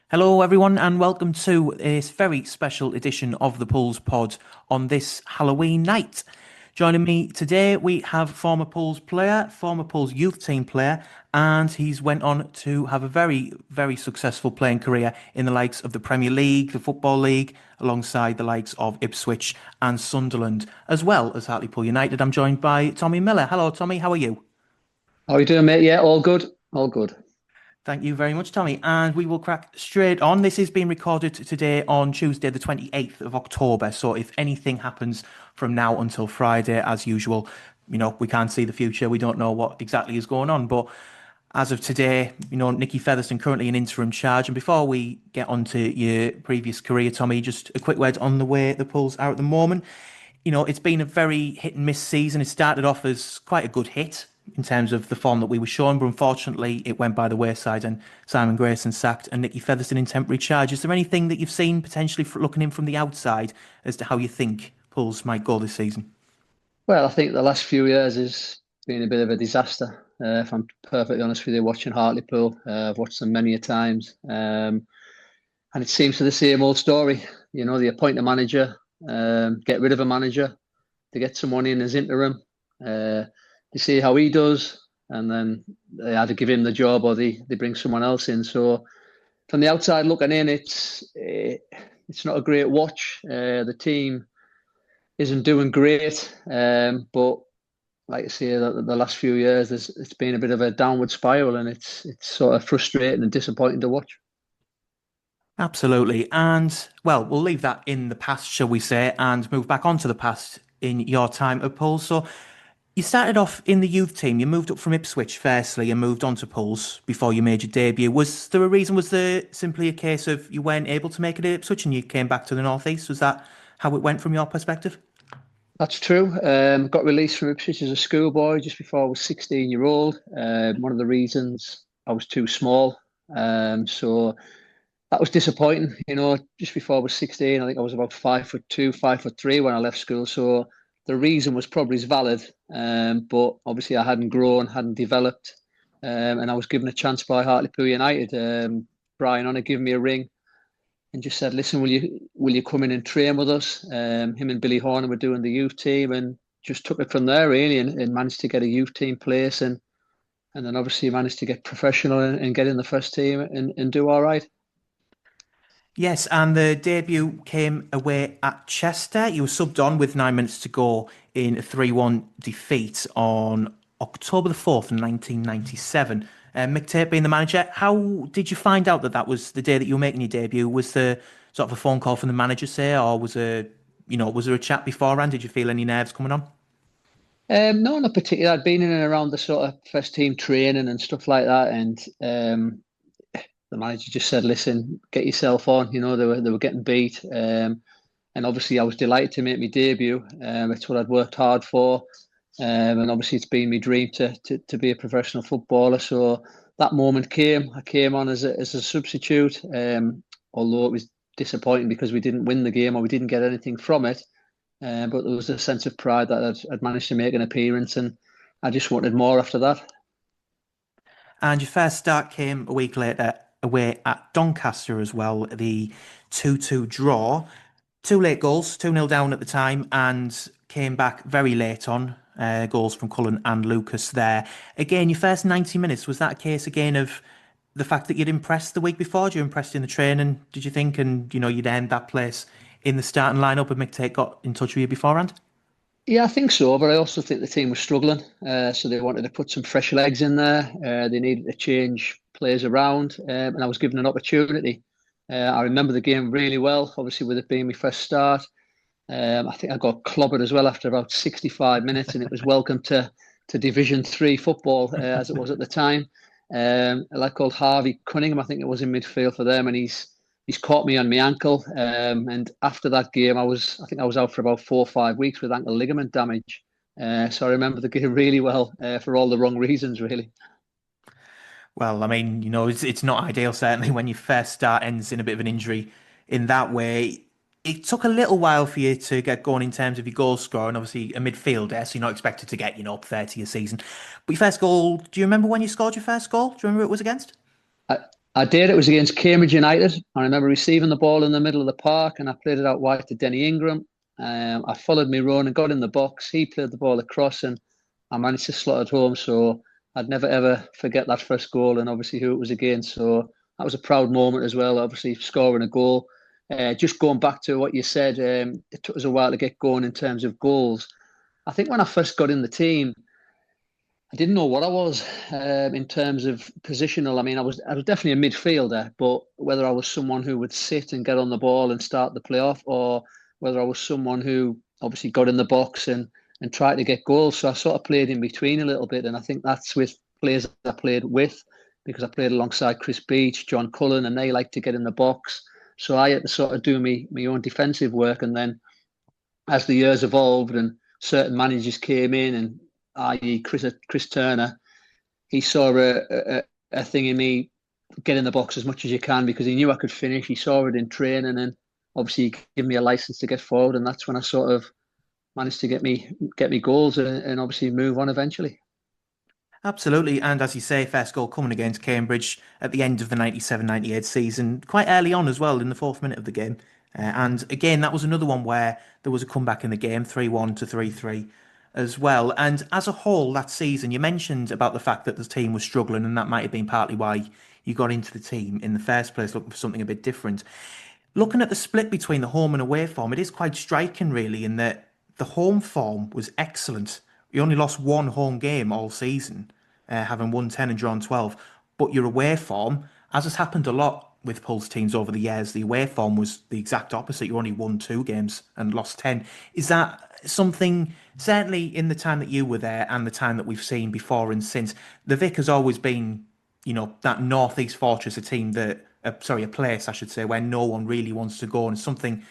Hello, everyone, and welcome to this very special edition of the Pools Pod on this Halloween night. Joining me today, we have former Pools player, former Pools youth team player, and he's went on to have a very, very successful playing career in the likes of the Premier League, the Football League, alongside the likes of Ipswich and Sunderland, as well as Hartlepool United. I'm joined by Tommy Miller. Hello, Tommy. How are you? How are you doing, mate? Yeah, all good. All good. Thank you very much, Tommy. And we will crack straight on. This is being recorded today on Tuesday, the 28th of October. So if anything happens from now until Friday, as usual, we can't see the future. We don't know what exactly is going on. But as of today, Nicky Featherstone currently in interim charge. And before we get on to your previous career, Tommy, just a quick word on the way the Pools are at the moment. It's been a very hit and miss season. It started off as quite a good hit in terms of the form that we were showing, but unfortunately it went by the wayside and Simon Grayson sacked and Nicky Featherstone in temporary charge. Is there anything that you've seen potentially looking in from the outside as to how you think Pools might go this season? Well, I think the last few years has been a bit of a disaster. If I'm perfectly honest with you, watching Hartlepool, I've watched them many a times, and it seems to the same old story. They appoint a manager, get rid of a manager, they get someone in as interim, they see how he does, and then they either give him the job or they bring someone else in. So from the outside looking in, it's not a great watch. The team isn't doing great. But like I say, the last few years, it's been a bit of a downward spiral, and it's sort of frustrating and disappointing to watch. Absolutely. And well, we'll leave that in the past, shall we say, and move back onto the past in your time at Pools. So you started off in the youth team. You moved up from Ipswich firstly and moved on to Pools before you made your debut. Was there a reason? Was there simply a case of you weren't able to make it at Ipswich and you came back to the North East? Was that how it went from your perspective? That's true. Got released from Ipswich as a schoolboy just before I was 16 year old. One of the reasons I was too small. So that was disappointing. Just before I was 16, I think I was about 5'2", 5'3" when I left school. So the reason was probably as valid. But obviously I hadn't grown, hadn't developed. And I was given a chance by Hartlepool United. Brian Honor gave me a ring and just said, "Listen, will you come in and train with us?" Him and Billy Horner were doing the youth team, and just took it from there really, and managed to get a youth team place, and then obviously managed to get professional and get in the first team and do all right. Yes, and the debut came away at Chester. You were subbed on with 9 minutes to go in a 3-1 defeat on October the 4th, 1997. Mick Tate being the manager, how did you find out that that was the day that you were making your debut? Was there sort of a phone call from the manager, say, or was there a chat beforehand? Did you feel any nerves coming on? No, not particularly. I'd been in and around the sort of first team training and stuff like that, and the manager just said, "Listen, get yourself on." They were getting beat, and obviously I was delighted to make my debut. It's what I'd worked hard for, and obviously it's been my dream to be a professional footballer. So that moment came. I came on as a substitute, although it was disappointing because we didn't win the game or we didn't get anything from it. But there was a sense of pride that I'd managed to make an appearance, and I just wanted more after that. And your first start came a week later away at Doncaster as well, the 2-2 draw. Two late goals, 2-0 down at the time, and came back very late on. Goals from Cullen and Lucas there. Again, your first 90 minutes, was that a case again of the fact that you'd impressed the week before? Did you impressed in the training, did you think? And, you'd earned that place in the starting lineup and Mick Tate got in touch with you beforehand? Yeah, I think so, but I also think the team was struggling, so they wanted to put some fresh legs in there. They needed to change players around, and I was given an opportunity. I remember the game really well, obviously with it being my first start. I think I got clobbered as well after about 65 minutes, and it was welcome to Division Three football as it was at the time. A lad called Harvey Cunningham, I think it was in midfield for them, and he's caught me on my ankle. And after that game, I think I was out for about 4 or 5 weeks with ankle ligament damage. So I remember the game really well for all the wrong reasons, really. Well, I mean, it's not ideal, certainly, when your first start ends in a bit of an injury in that way. It took a little while for you to get going in terms of your goal scoring. Obviously, a midfielder, so you're not expected to get, up 30 a season. But your first goal, do you remember when you scored your first goal? Do you remember who it was against? I, I did. It was against Cambridge United. I remember receiving the ball in the middle of the park and I played it out wide to Denny Ingram. I followed me run and got in the box. He played the ball across and I managed to slot it home. So I'd never ever forget that first goal and obviously who it was against. So that was a proud moment as well, obviously scoring a goal. Just going back to what you said, it took us a while to get going in terms of goals. I think when I first got in the team, I didn't know what I was in terms of positional. I mean, I was definitely a midfielder, but whether I was someone who would sit and get on the ball and start the play off, or whether I was someone who obviously got in the box and tried to get goals. So I sort of played in between a little bit, and I think that's with players I played with because I played alongside Chris Beach, John Cullen, and they like to get in the box. So I had to sort of do my own defensive work, and then as the years evolved and certain managers came in, and i.e. Chris Turner, he saw a thing in me, get in the box as much as you can because he knew I could finish. He saw it in training, and obviously he gave me a license to get forward, and that's when I sort of managed to get me goals and obviously move on eventually. Absolutely. And as you say, first goal coming against Cambridge at the end of the 97-98 season, quite early on as well in the fourth minute of the game. And again, that was another one where there was a comeback in the game, 3-1 to 3-3 as well. And as a whole, that season, you mentioned about the fact that the team was struggling, and that might have been partly why you got into the team in the first place, looking for something a bit different. Looking at the split between the home and away form, it is quite striking, really, in that the home form was excellent. You only lost one home game all season, having won 10 and drawn 12. But your away form, as has happened a lot with Pulse teams over the years, the away form was the exact opposite. You only won two games and lost 10. Is that something, certainly in the time that you were there and the time that we've seen before and since, the Vic has always been, that Northeast Fortress, a team that, sorry, a place, I should say, where no one really wants to go, and something,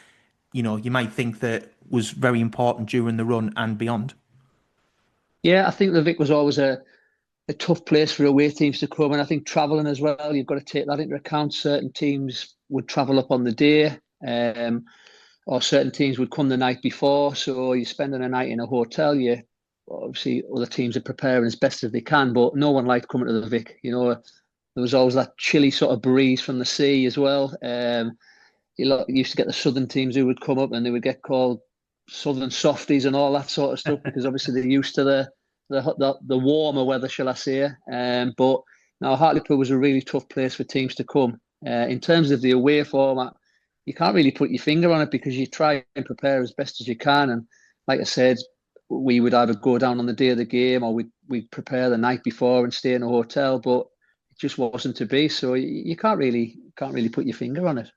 you might think that was very important during the run and beyond. Yeah, I think the Vic was always a tough place for away teams to come. And I think travelling as well, you've got to take that into account. Certain teams would travel up on the day, or certain teams would come the night before. So you're spending a night in a hotel. You obviously other teams are preparing as best as they can, but no one liked coming to the Vic. There was always that chilly sort of breeze from the sea as well. You used to get the southern teams who would come up and they would get called southern softies and all that sort of stuff because obviously they're used to the warmer weather, shall I say. But now Hartlepool was a really tough place for teams to come. In terms of the away format, you can't really put your finger on it because you try and prepare as best as you can. And like I said, we would either go down on the day of the game or we'd prepare the night before and stay in a hotel, but it just wasn't to be. So you can't really put your finger on it.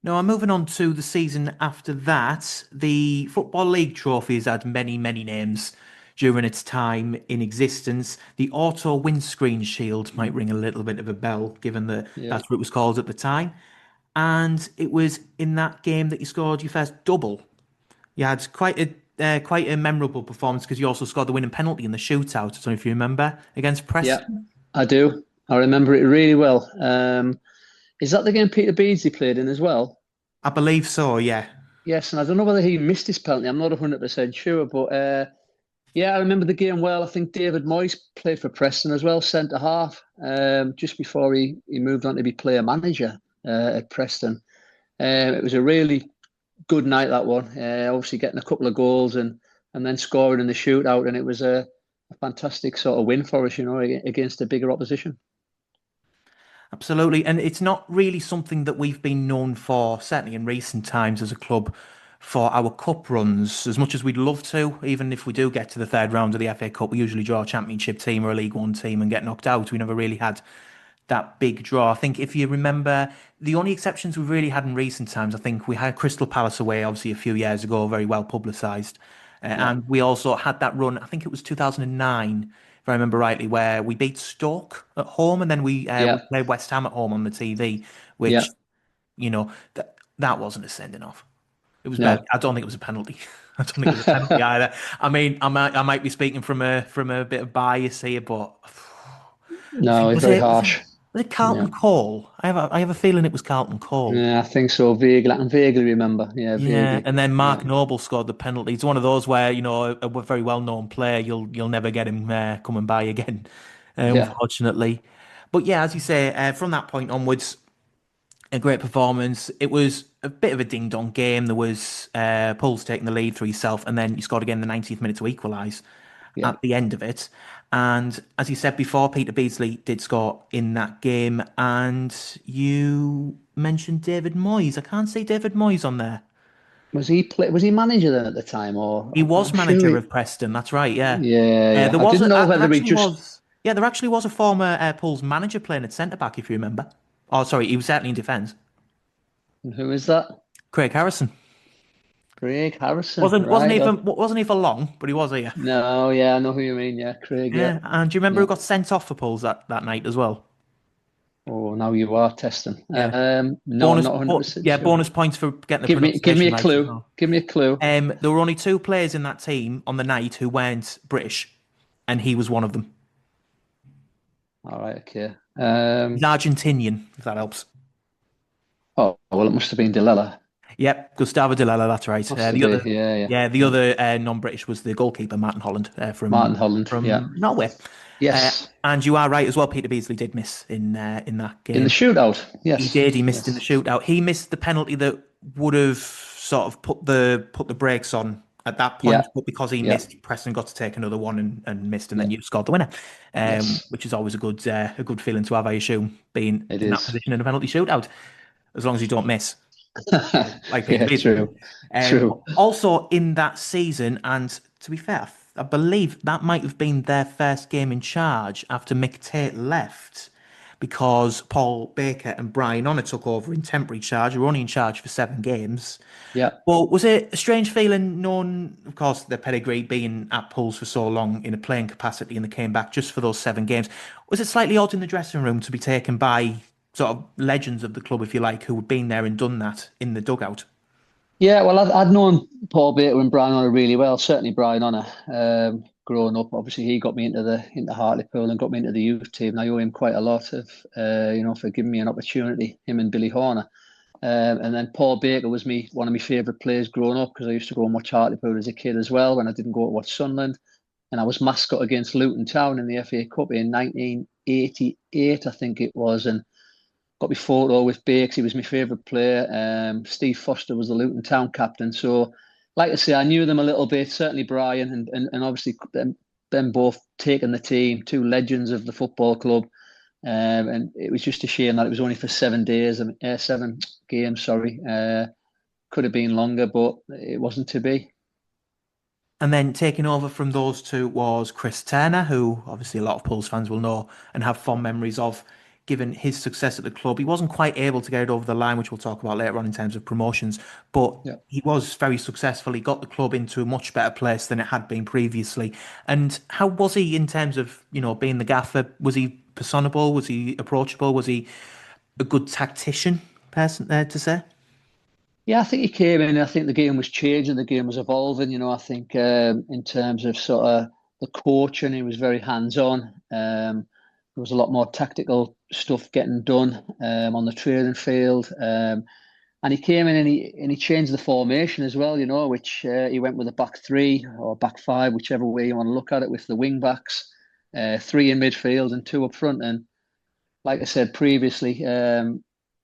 Now, I'm moving on to the season after that. The Football League trophy has had many, many names during its time in existence. The Auto Windscreen Shield might ring a little bit of a bell, given that Yeah. that's what it was called at the time. And it was in that game that you scored your first double. You had quite a memorable performance because you also scored the winning penalty in the shootout. I don't know if you remember against Yeah, Preston. I do. I remember it really well. Is that the game Peter Beardsley played in as well? I believe so. Yeah. Yes, and I don't know whether he missed his penalty. I'm not 100% sure, but yeah, I remember the game well. I think David Moyes played for Preston as well, centre half, just before he moved on to be player manager at Preston. It was a really good night, that one. Obviously getting a couple of goals and then scoring in the shootout, and it was a fantastic sort of win for us, against a bigger opposition. Absolutely. And it's not really something that we've been known for, certainly in recent times as a club, for our cup runs, as much as we'd love to. Even if we do get to the third round of the FA Cup, we usually draw a Championship team or a League One team and get knocked out. We never really had that big draw. I think if you remember, the only exceptions we've really had in recent times, I think we had Crystal Palace away, obviously, a few years ago, very well publicised. Yeah, And we also had that run, I think it was 2009, if I remember rightly, where we beat Stoke at home and then we yeah, played West Ham at home on the TV, yeah. which, that wasn't a sending off. It was bad. No, I don't think it was a penalty. I don't think it was a penalty either. I mean, I might be speaking from a bit of bias here, but I no, think it's was very it was it harsh. was it Yeah, Carlton Cole? I have a feeling it was Carlton Cole. yeah, I think so. Vaguely, I can vaguely remember. Yeah, Yeah, vaguely. and then Yeah, Mark Noble scored the penalty. It's one of those where a very well known player, you'll never get him coming by again, yeah. unfortunately. But yeah, as you say, from that point onwards, a great performance. It was a bit of a ding dong game. There was Pulse taking the lead through yourself, and then you scored again in the 90th minute to equalise Yeah. at the end of it. And as you said before, Peter Beasley did score in that game, and you mentioned David Moyes. I can't see David Moyes on there. Was he manager then at the time, or He was I'm sure manager he? of Preston. That's right. Yeah. Yeah, yeah. There I was didn't know there whether he actually just. was. Yeah, there actually was a former Pulse manager playing at centre back, if you remember. Oh, sorry, he was certainly in defence. Who is that? Craig Harrison Craig Harrison, wasn't right? even wasn't he for long, but he was here. No, yeah, I know who you mean. Yeah, Craig. Yeah, Yeah, and do you remember yeah. who got sent off for Pulse that night as well? Oh, now you are testing. Yeah, No, I'm not 100% yeah, sure. bonus points for getting the Give me pronunciation a right as clue. well. Give me a clue. There were only two players in that team on the night who weren't British, and he was one of them. All right, okay. He's Argentinian, if that helps. Oh, well, it must have been Delela. Yep, Gustavo Dilella, that's right. Must have been, yeah, yeah, The yeah. other non-British was the goalkeeper Martin Holland Martin Holland, yeah. from Norway. Yes, And you are right as well. Peter Beasley did miss in that in the game. shootout. He Yes, did. He missed in the yes, shootout. He missed the penalty that would have sort of put the brakes on at that yeah, point, but because he yeah, missed, Preston got to take another one and missed, and yeah, then you scored the winner, yes, which is always a good feeling to have, I assume, being it in that is. position in a penalty shootout, as long as you don't miss, like Peter Yeah, Beasley did. true, true. Also in that season, and to be fair, I believe that might have been their first game in charge after Mick Tate left, because Paul Baker and Brian Honor took over in temporary charge. They were only in charge for 7 games. Yeah. Well, was it a strange feeling, knowing, of course, the pedigree being at Pools for so long in a playing capacity and they came back just for those 7 games? Was it slightly odd in the dressing room to be taken by sort of legends of the club, if you like, who had been there and done that in the dugout? Yeah, well, I'd known Paul Baker and Brian Honor really well. Certainly Brian Honor. Growing up, obviously he got me into Hartlepool and got me into the youth team. And I owe him quite a lot of, for giving me an opportunity. Him and Billy Horner. And then Paul Baker was one of my favourite players growing up, because I used to go and watch Hartlepool as a kid as well when I didn't go to watch Sunderland. And I was mascot against Luton Town in the FA Cup in 1988, I think it was. And got my photo with Bakes. He was my favourite player. Steve Foster was the Luton Town captain. So, like I say, I knew them a little bit. Certainly Brian and obviously them both taking the team, two legends of the football club. And it was just a shame that it was only for 7 days, 7 games. Sorry, could have been longer, but it wasn't to be. And then taking over from those two was Chris Turner, who obviously a lot of Pulse fans will know and have fond memories of, given his success at the club. He wasn't quite able to get it over the line, which we'll talk about later on in terms of promotions, but Yeah. he was very successful. He got the club into a much better place than it had been previously. And how was he in terms of, being the gaffer? Was he personable? Was he approachable? Was he a good tactician person there to say? Yeah, I think he came in. I think the game was changing, the game was evolving. I think in terms of sort of the coaching, he was very hands-on. There was a lot more tactical stuff getting done on the training field. And he came in and he changed the formation as well. Which he went with a back three or back five, whichever way you want to look at it, with the wing backs, three in midfield and two up front. And like I said previously,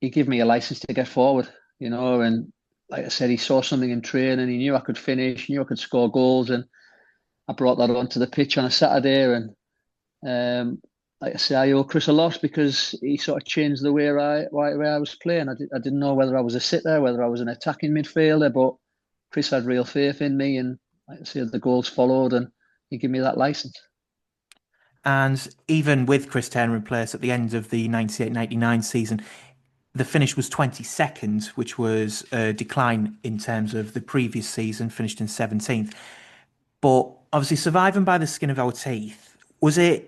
he gave me a license to get forward. And like I said, he saw something in training. He knew I could finish, knew I could score goals, and I brought that onto the pitch on a Saturday. And like I say, I owe Chris a lot, because he sort of changed the way I was playing. I didn't know whether I was a sitter, whether I was an attacking midfielder, but Chris had real faith in me, and like I said, the goals followed, and he gave me that license. And even with Chris Turner in place at the end of the 98-99 season, the finish was 22nd, which was a decline in terms of the previous season, finished in 17th. But obviously, surviving by the skin of our teeth, was there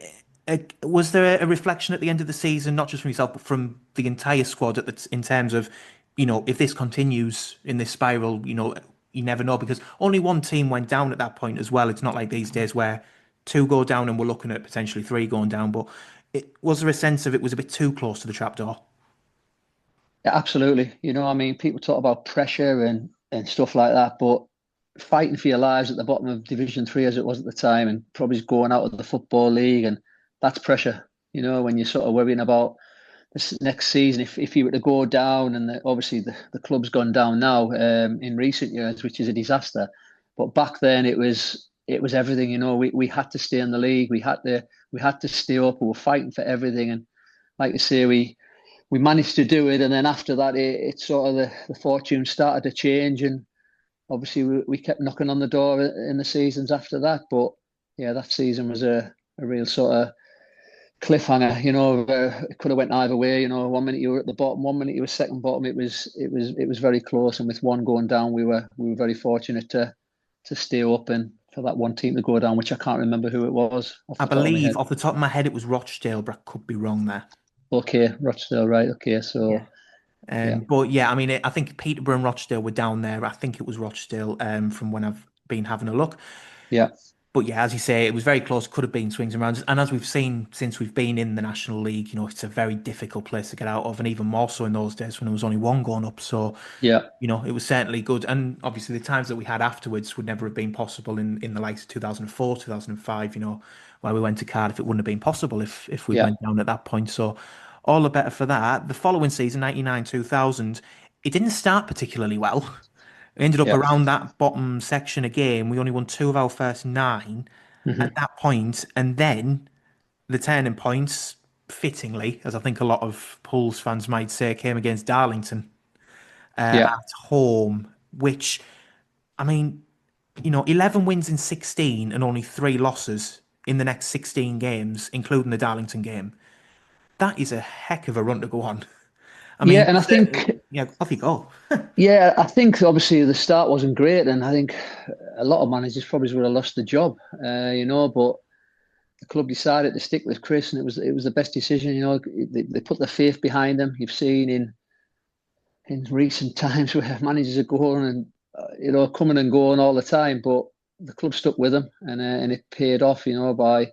a reflection at the end of the season, not just from yourself, but from the entire squad in terms of, if this continues in this spiral, you never know, because only one team went down at that point as well. It's not like these days where two go down and we're looking at potentially three going down. But was there a sense of it was a bit too close to the trapdoor? Yeah, absolutely. I mean, people talk about pressure and stuff like that, but fighting for your lives at the bottom of Division 3 as it was at the time, and probably going out of the Football League, and that's pressure. when you're sort of worrying about this next season, if you were to go down, and obviously the club's gone down now in recent years, which is a disaster. But back then it was everything. We had to stay in the league. We had to stay up. We were fighting for everything, and like I say, we managed to do it. And then after that, it sort of the fortune started to change, and obviously we kept knocking on the door in the seasons after that. But yeah, that season was a real sort of cliffhanger. It could have went either way. 1 minute you were at the bottom, 1 minute you were second bottom. It was very close, and with one going down, we were very fortunate to stay up, and for that one team to go down, which I can't remember who it was off I the top of my believe head. off the top of my head it was Rochdale, but I could be wrong there. Okay, Rochdale, right? Okay, Yeah. so yeah, But yeah, I mean, I think Peterborough and Rochdale were down there. I think it was Rochdale, from when I've been having a look. yeah, But yeah, as you say, it was very close. Could have been swings and rounds. And as we've seen since we've been in the National League, it's a very difficult place to get out of, and even more so in those days when there was only one going up. So, yeah, it was certainly good. And obviously, the times that we had afterwards would never have been possible in the likes of 2004, 2005. Where we went to Cardiff, it wouldn't have been possible if we yeah, went down at that point. So, all the better for that. The following season, 99 2000, it didn't start particularly well. We ended up yeah. around that bottom section again. We only won two of our first nine at Hmm. that point, and then the turning points, fittingly, as I think a lot of Pools fans might say, came against Darlington Yeah, at home, which, I mean, 11 wins in 16 and only three losses in the next 16 games, including the Darlington game. That is a heck of a run to go on. I yeah, mean, and I think yeah, off you go. yeah, I think obviously the start wasn't great, and I think a lot of managers probably would have lost the job, but the club decided to stick with Chris, and it was the best decision. They put their faith behind him. You've seen in recent times where managers are going and coming and going all the time, but the club stuck with him, and it paid off. By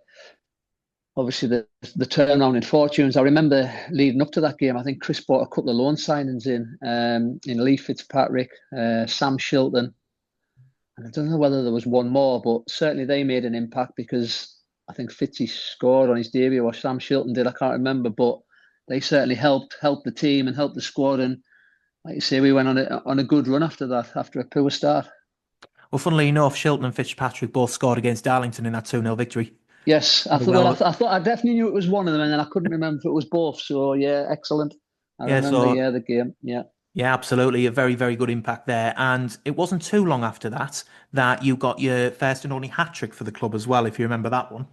obviously the turnaround in fortunes. I remember leading up to that game, I think Chris bought a couple of loan signings in Lee Fitzpatrick, Sam Shilton, and I don't know whether there was one more, but certainly they made an impact because I think Fitzy scored on his debut, or Sam Shilton did. I can't remember, but they certainly helped the team and helped the squad. And like you say, we went on a good run after that, after a poor start. Well, funnily enough, Shilton and Fitzpatrick both scored against Darlington in that 2-0 victory. Yes, I Very thought. Well, well, I thought I definitely knew it was one of them, and then I couldn't remember if it was both. So yeah, excellent. I yeah, remember. so Yeah, the game. Yeah, yeah, absolutely. A very, very good impact there. And it wasn't too long after that that you got your first and only hat trick for the club as well, if you remember that one.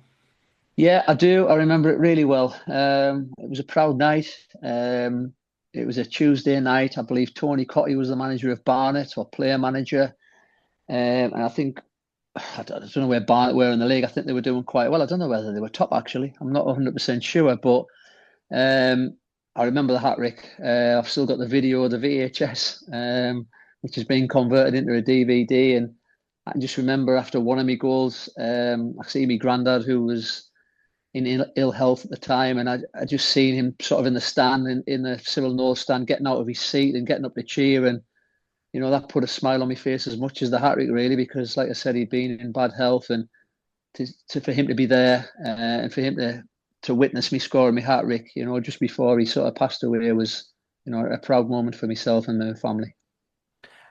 yeah, I do. I remember it really well. It was a proud night. It was a Tuesday night. I believe Tony Cotty was the manager of Barnet, or player manager. And I think I don't know where Barnet were in the league. I think they were doing quite well. I don't know whether they were top actually. I'm not 100% sure, but um, I remember the hat trick. I've still got the video, the VHS, which has been converted into a DVD. And I can just remember after one of my goals, I see my granddad, who was in ill health at the time, and I just seen him sort of in the stand, in the Cyril North stand, getting out of his seat and getting up to cheer. And that put a smile on my face as much as the hat trick, really, because like I said, he'd been in bad health, and for him to be there, and for him to witness me scoring my hat trick, just before he sort of passed away, was a proud moment for myself and the family.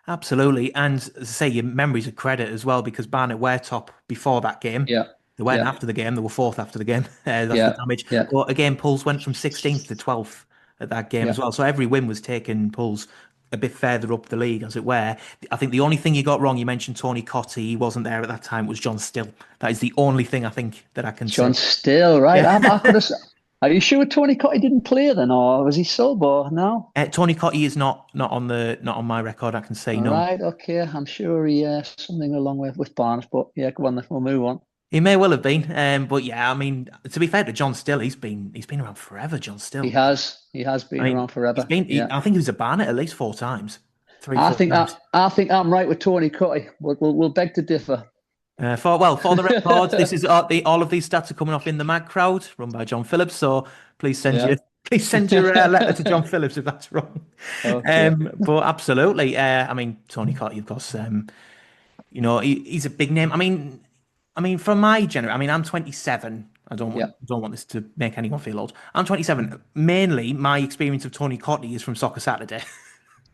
Absolutely. And as I say, your memory's a credit as well because Barnet were top before that game. Yeah, They weren't yeah, after the game, they were fourth after the game. That's the yeah, damage. yeah, But again, Pulse went from 16th to 12th at that game yeah. as well. So every win was taking Pulse a bit further up the league, as it were. I think the only thing you got wrong, you mentioned Tony Cotty, he wasn't there at that time, was John Still. That is the only thing I think that I can say. John Still, right? Yeah. I could have. Are you sure Tony Cotty didn't play then, or was he sober? No. Tony Cotty is not on my record, I can say All no. right, okay. I'm sure he something along with Barnes, but yeah, go on. We'll move on. He may well have been, but yeah, I mean, to be fair to John Still, he's been around forever. John He Still. has. He has I been mean, around forever. Yeah. I think he was a Barnet at least four times, three, I four think I, times. I think I'm right with Tony Cutty. We'll beg to differ. For the record, this is all of these stats are coming off in the Mag crowd, run by John Phillips. So please send Yeah. your please send your letter to John Phillips if that's wrong. Okay. But absolutely, I mean, Tony Cotty, of course, he's a big name. I mean, from my generation, I mean, I'm 27. I don't Yeah, want this to make anyone feel old. I'm 27. Mainly, my experience of Tony Cottee is from Soccer Saturday.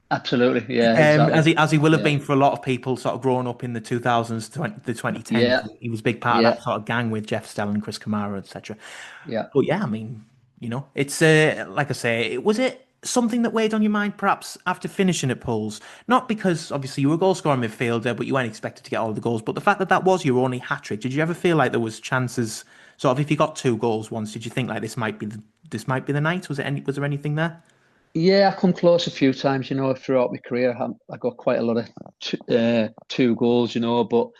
absolutely. Yeah, exactly. As he will have Yeah, been for a lot of people, sort of growing up in the 2000s, the 2010s. yeah, He was a big part of yeah, that sort of gang with Jeff Stelling, Chris Kamara, etc. yeah. But yeah, I mean, it's like I say, was it something that weighed on your mind perhaps after finishing at Pools? Not because obviously you were a goal scoring midfielder, but you weren't expected to get all the goals. But the fact that that was your only hat trick, did you ever feel like there was chances? Sort of, if you got two goals once, did you think like this might be the night? Was there anything there? Yeah, I come close a few times, throughout my career. I got quite a lot of two goals, but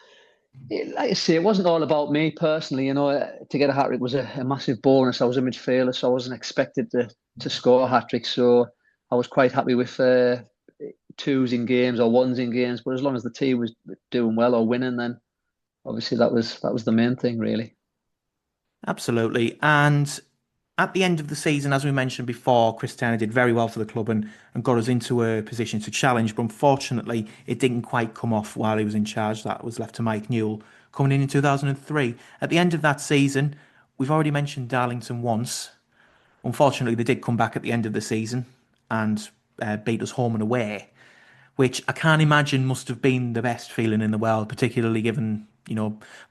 like I say, it wasn't all about me personally. To get a hat trick was a massive bonus. I was a midfielder, so I wasn't expected to score a hat trick. So I was quite happy with twos in games or ones in games. But as long as the team was doing well or winning, then obviously that was the main thing, really. Absolutely. And at the end of the season, as we mentioned before, Cristiano did very well for the club and got us into a position to challenge. But unfortunately, it didn't quite come off while he was in charge. That was left to Mike Newell coming in 2003. At the end of that season, we've already mentioned Darlington once. Unfortunately, they did come back at the end of the season and beat us home and away, which I can't imagine must have been the best feeling in the world, particularly given,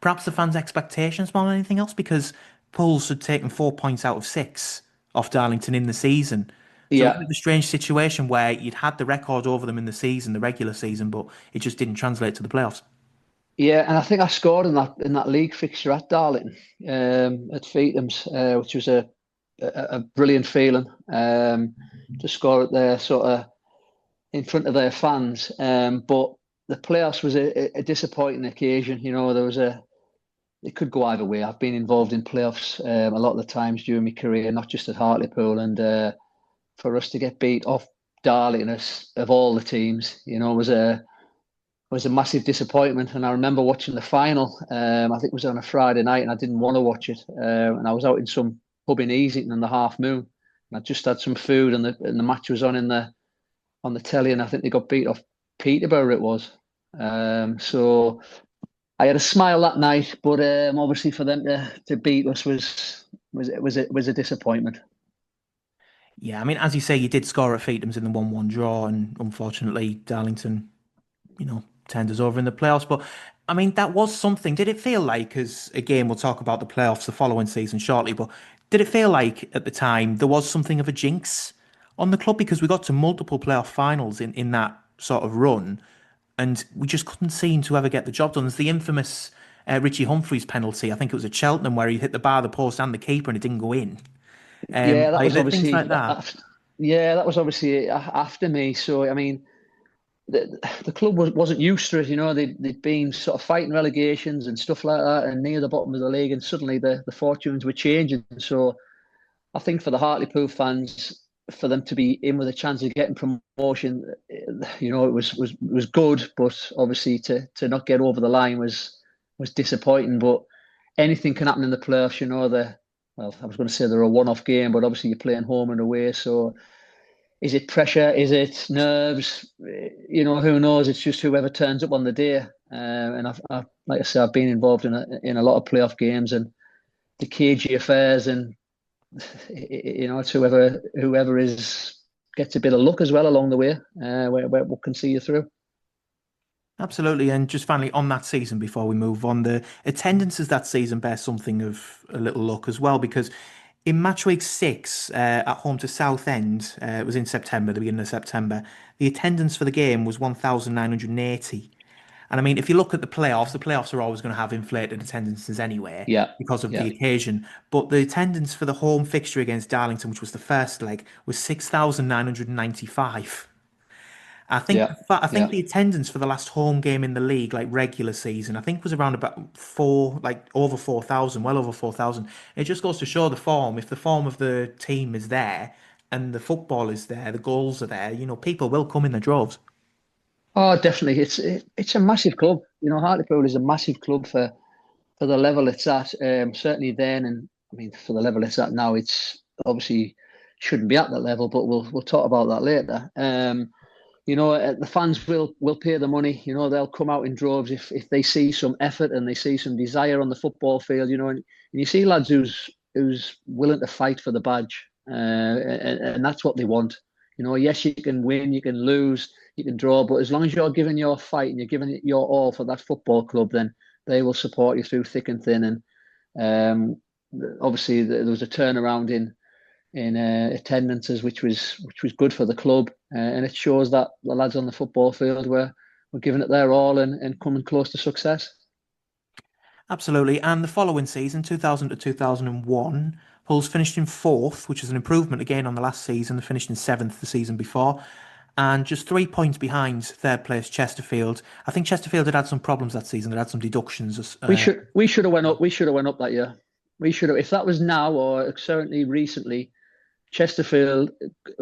perhaps the fans' expectations more than anything else, because Pools had taken 4 points out of six off Darlington in the season. So it was a Yeah, bit of a strange situation where you'd had the record over them in the season, the regular season, but it just didn't translate to the playoffs. yeah, and I think I scored in that league fixture at Darlington, at Feetham's, which was a brilliant feeling. To score it there, sort of in front of their fans. But the playoffs was a disappointing occasion. There was it could go either way. I've been involved in playoffs a lot of the times during my career, not just at Hartlepool, and for us to get beat off Darlington of all the teams, was a massive disappointment. And I remember watching the final. I think it was on a Friday night, and I didn't want to watch it. And I was out in some pub in Easington in the Half Moon, and I just had some food, and the match was on the telly, and I think they got beat off Peterborough. It was. So I had a smile that night, but obviously for them to beat us was a disappointment. Yeah, I mean, as you say, you did score at Feetham's in the 1-1 draw, and unfortunately, Darlington turned us over in the playoffs. But I mean, that was something. Did it feel like, as again, we'll talk about the playoffs the following season shortly, but did it feel like at the time there was something of a jinx on the club because we got to multiple playoff finals in that sort of run and we just couldn't seem to ever get the job done? There's the infamous Richie Humphreys penalty. I think it was at Cheltenham where he hit the bar, the post, and the keeper, and it didn't go in. Yeah, that Like was things like obviously that. after, yeah, that was obviously after me. So I mean, the club wasn't used to it. They'd been sort of fighting relegations and stuff like that, and near the bottom of the league, and suddenly the fortunes were changing. So I think for the Hartlepool fans, for them to be in with a chance of getting promotion, it was good, but obviously to not get over the line was disappointing. But anything can happen in the playoffs. Well, I was going to say they're a one-off game, but obviously you're playing home and away. So is it pressure? Is it nerves? Who knows? It's just whoever turns up on the day. And like I said, I've been involved in a lot of playoff games and the cagey affairs, and it's whoever is gets a bit of luck as well along the way, where what can see you through. Absolutely. And just finally, on that season, before we move on, the attendances that season bear something of a little luck as well, because in match week six at home to Southend, it was in September, the beginning of September, the attendance for the game was 1,980. And I mean, if you look at the playoffs are always going to have inflated attendances anyway Yeah, because of the yeah. occasion. But the attendance for the home fixture against Darlington, which was the first leg, was 6,995. Yeah, I think yeah. the attendance for the last home game in the league, like regular season, I think was around about like over 4,000, well over 4,000. It just goes to show the form. If the form of the team is there and the football is there, the goals are there, people will come in the droves. Oh, definitely. It's a massive club. Hartlepool is a massive club for the level it's at. Certainly then, and I mean for the level it's at now, it's obviously shouldn't be at that level, but we'll talk about that later. The fans will pay the money. They'll come out in droves if they see some effort and they see some desire on the football field. And And you see lads who's willing to fight for the badge, and that's what they want. Yes, you can win, you can lose, you can draw, but as long as you're giving your fight and you're giving it your all for that football club, then they will support you through thick and thin. And obviously, there was a turnaround in attendances, which was good for the club, and it shows that the lads on the football field were giving it their all and coming close to success. Absolutely. And the following season, 2000 to 2001, Pulse finished in fourth, which is an improvement again on the last season. They finished in seventh the season before, and just 3 points behind third place Chesterfield. I think Chesterfield had some problems that season. They had some deductions. We should have went up. We should have went up that year. We should have, if that was now or certainly recently. Chesterfield,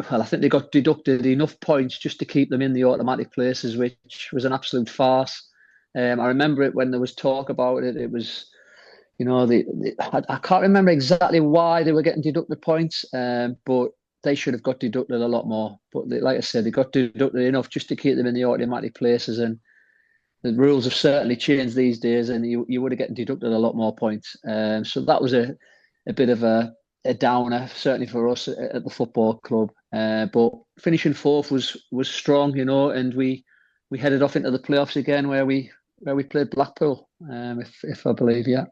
well, I think they got deducted enough points just to keep them in the automatic places, which was an absolute farce. I remember it when there was talk about it. It was, I can't remember exactly why they were getting deducted points, but they should have got deducted a lot more. But like I said, they got deducted enough just to keep them in the automatic places. And the rules have certainly changed these days, and you would have gotten deducted a lot more points. So that was a bit of a downer, certainly for us at the football club. But finishing fourth was strong, and we headed off into the playoffs again, where we played Blackpool, if I believe, yeah.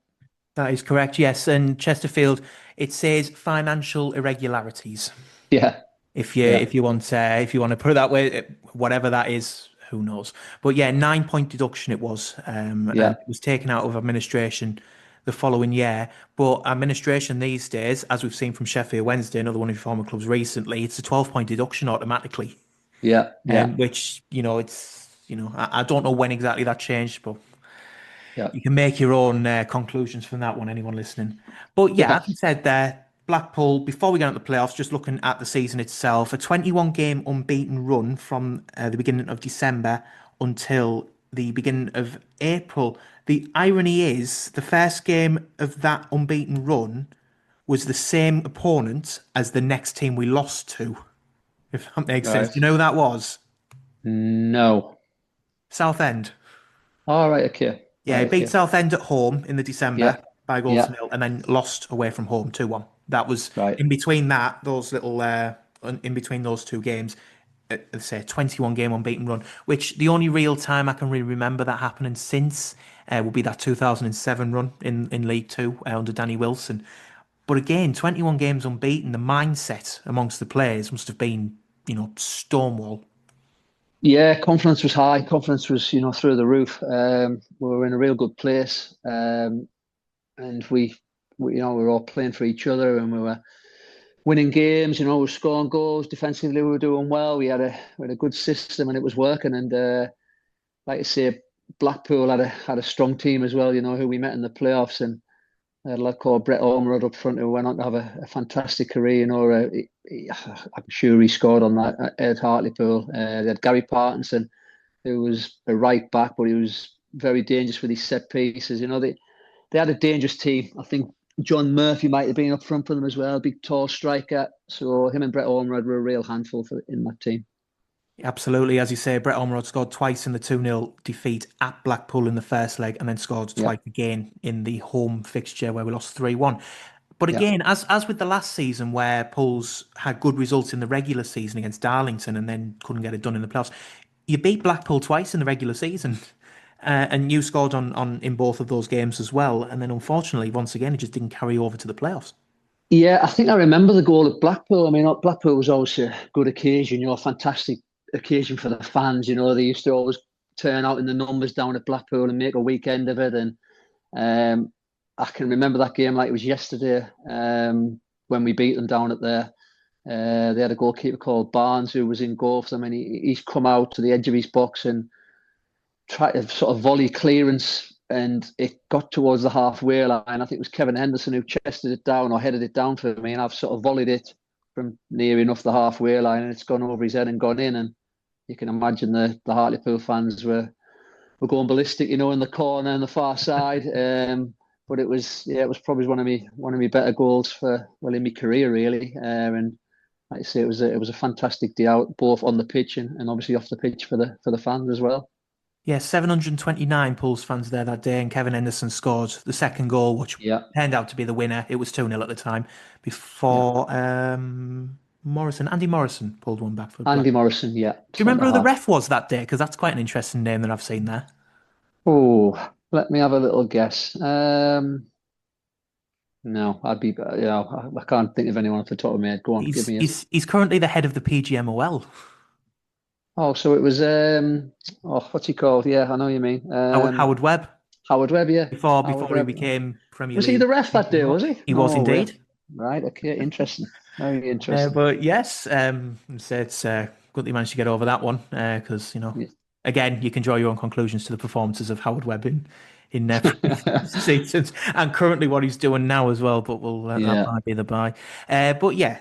That is correct, yes. And Chesterfield, it says financial irregularities. Yeah, If you yeah, if you want to put it that way, whatever that is, who knows? But yeah, 9 point deduction it was, and yeah, it was taken out of administration the following year. But administration these days, as we've seen from Sheffield Wednesday, another one of your former clubs recently, it's a 12 point deduction automatically. yeah, yeah, Which I don't know when exactly that changed, but yeah, you can make your own conclusions from that one, anyone listening. But yeah, yeah. as you said there, Blackpool, before we get into the playoffs, just looking at the season itself, a 21 game unbeaten run from the beginning of December until the beginning of April. The irony is, the first game of that unbeaten run was the same opponent as the next team we lost to, if that makes sense. Do Right. you know who that was? No. Southend. All right. Okay. Yeah, Right. it beat Okay. Southend at home in the December Yeah. by a goal to Yeah. nil, and then lost away from home 2-1. That was Right. in between that, those little in between those two games, let's say 21 game unbeaten run, which the only real time I can really remember that happening since will be that 2007 run in League Two under Danny Wilson. But again, 21 games unbeaten, the mindset amongst the players must have been, stonewall. Yeah, confidence was high. Confidence was, through the roof. We were in a real good place, and we were all playing for each other, and we were winning games. We were scoring goals. Defensively, we were doing well. We had a good system, and it was working. And like I say, Blackpool had a strong team as well. Who we met in the playoffs, and they had a lad called Brett Ormerod up front who went on to have a fantastic career. I'm sure he scored on that at Hartlepool. They had Gary Parkinson, who was a right back, but he was very dangerous with his set pieces. They had a dangerous team. I think John Murphy might have been up front for them as well, big tall striker. So him and Brett Ormerod were a real handful in that team. Absolutely, as you say, Brett Ormerod scored twice in the 2-0 defeat at Blackpool in the first leg, and then scored Yeah, twice again in the home fixture where we lost 3-1. But yeah. again, as with the last season where Pools had good results in the regular season against Darlington and then couldn't get it done in the playoffs, you beat Blackpool twice in the regular season. And you scored on in both of those games as well. And then unfortunately, once again, it just didn't carry over to the playoffs. Yeah, I think I remember the goal at Blackpool. I mean, Blackpool was always a good occasion, a fantastic occasion for the fans. They used to always turn out in the numbers down at Blackpool and make a weekend of it. And I can remember that game like it was yesterday, when we beat them down at there. They had a goalkeeper called Barnes who was in goal for them, and he's come out to the edge of his box and tried to sort of volley clearance, and it got towards the halfway line. I think it was Kevin Henderson who chested it down or headed it down for me, and I've sort of volleyed it from near enough the halfway line, and it's gone over his head and gone in. And you can imagine the Hartlepool fans were going ballistic, in the corner on the far side. But it was probably one of my better goals in my career really. And like I say, it was a fantastic day out, both on the pitch and obviously off the pitch for the fans as well. Yeah, 729 Pools fans there that day, and Kevin Henderson scored the second goal, which Yeah, turned out to be the winner. It was 2-0 at the time yeah. before Andy Morrison pulled one back for Black. Andy Morrison, yeah, Do you remember centre who the half. ref was that day? Because that's quite an interesting name that I've seen there. Oh, let me have a little guess. No, I can't think of anyone off the top of my head. Go on, give He's me a. he's he's currently the head of the PGMOL. Oh, so it was what's he called? Yeah, I know what you mean. Howard Webb. Howard Webb, yeah. Before Howard before he Webb. became Premier Was he the League ref that day, PGMOL. was he? He was Oh, indeed. right, okay, interesting. Very interesting. But yes, so it's good that you managed to get over that one because Yeah. again, you can draw your own conclusions to the performances of Howard Webb in previous seasons and currently what he's doing now as well. But we'll that Yeah. might be the by. But yeah,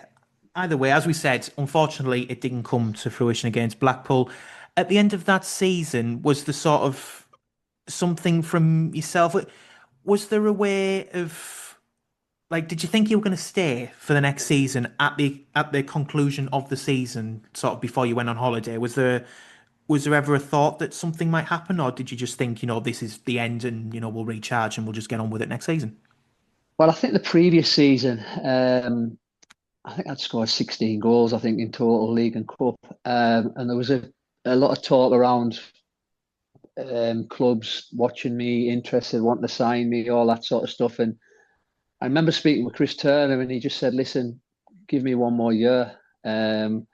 either way, as we said, unfortunately, it didn't come to fruition against Blackpool. At the end of that season, was the sort of something from yourself? Was there a way of like, did you think you were going to stay for the next season at the conclusion of the season, sort of before you went on holiday? Was there ever a thought that something might happen, or did you just think, this is the end, and we'll recharge and we'll just get on with it next season? Well, I think the previous season, I think I'd scored 16 goals, I think, in total league and cup. And there was a lot of talk around clubs watching me, interested, wanting to sign me, all that sort of stuff. And I remember speaking with Chris Turner, and he just said, "Listen, give me one more year." And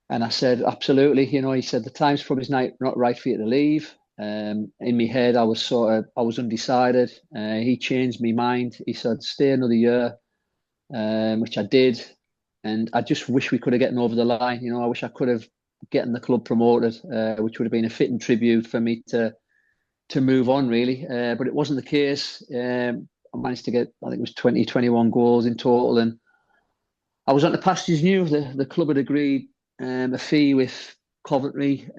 I said, "Absolutely." He said the time's probably not right for you to leave. In my head, I was undecided. He changed my mind. He said, "Stay another year," which I did. And I just wish we could have gotten over the line. I wish I could have gotten the club promoted, which would have been a fitting tribute for me to move on, really. But it wasn't the case. I managed to get, I think it was 20, 21 goals in total. And I was on the pastures new. The club had agreed a fee with Coventry,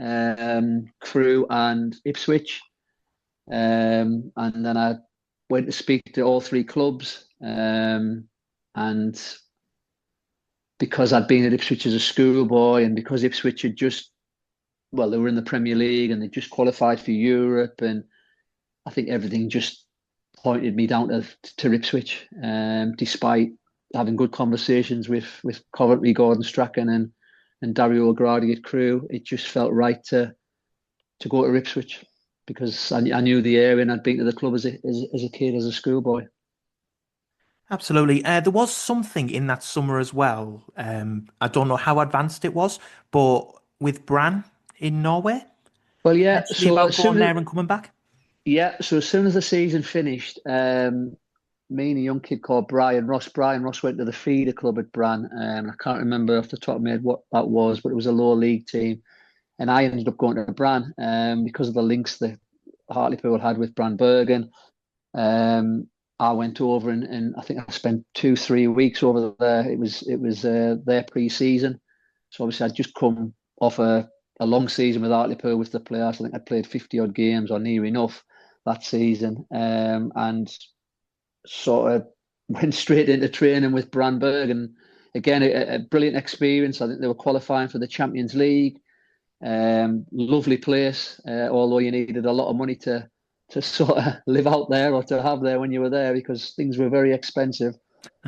Crewe, and Ipswich. And then I went to speak to all three clubs. And because I'd been at Ipswich as a schoolboy, and because Ipswich had they were in the Premier League and they just qualified for Europe, and I think everything just pointed me down to Ipswich, despite having good conversations with Coventry, Gordon Strachan, and Dario Agradi at Crewe. It just felt right to go to Ipswich because I knew the area and I'd been to the club as a kid, as a schoolboy. Absolutely. There was something in that summer as well. I don't know how advanced it was, but with Brann in Norway, Well, yeah. potentially about going there and coming back. So as soon as the season finished, me and a young kid called Brian Ross. Brian Ross went to the feeder club at Brann. I can't remember off the top of my head what that was, but it was a lower league team. And I ended up going to Brann because of the links that Hartlepool had with Brann Bergen. I went over and I think I spent 2, 3 weeks over there. It was their pre-season, so obviously I'd just come off a long season with Hartlepool with the players. I think I'd played 50 odd games or near enough that season, and sort of went straight into training with Brandberg, and again a brilliant experience. I think they were qualifying for the Champions League. Lovely place, although you needed a lot of money to sort of live out there or to have there when you were there because things were very expensive.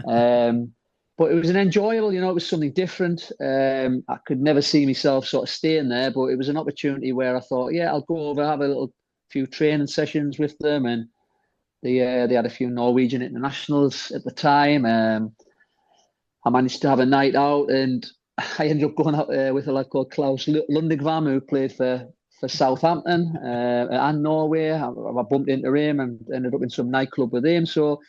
Um, but it was an enjoyable, it was something different. I could never see myself sort of staying there, but it was an opportunity where I thought, yeah, I'll go over, have a little few training sessions with them, and they had a few Norwegian internationals at the time. I managed to have a night out, and I ended up going out with a lad called Klaus Lundegvam, who played for Southampton and Norway. I bumped into him and ended up in some nightclub with him. So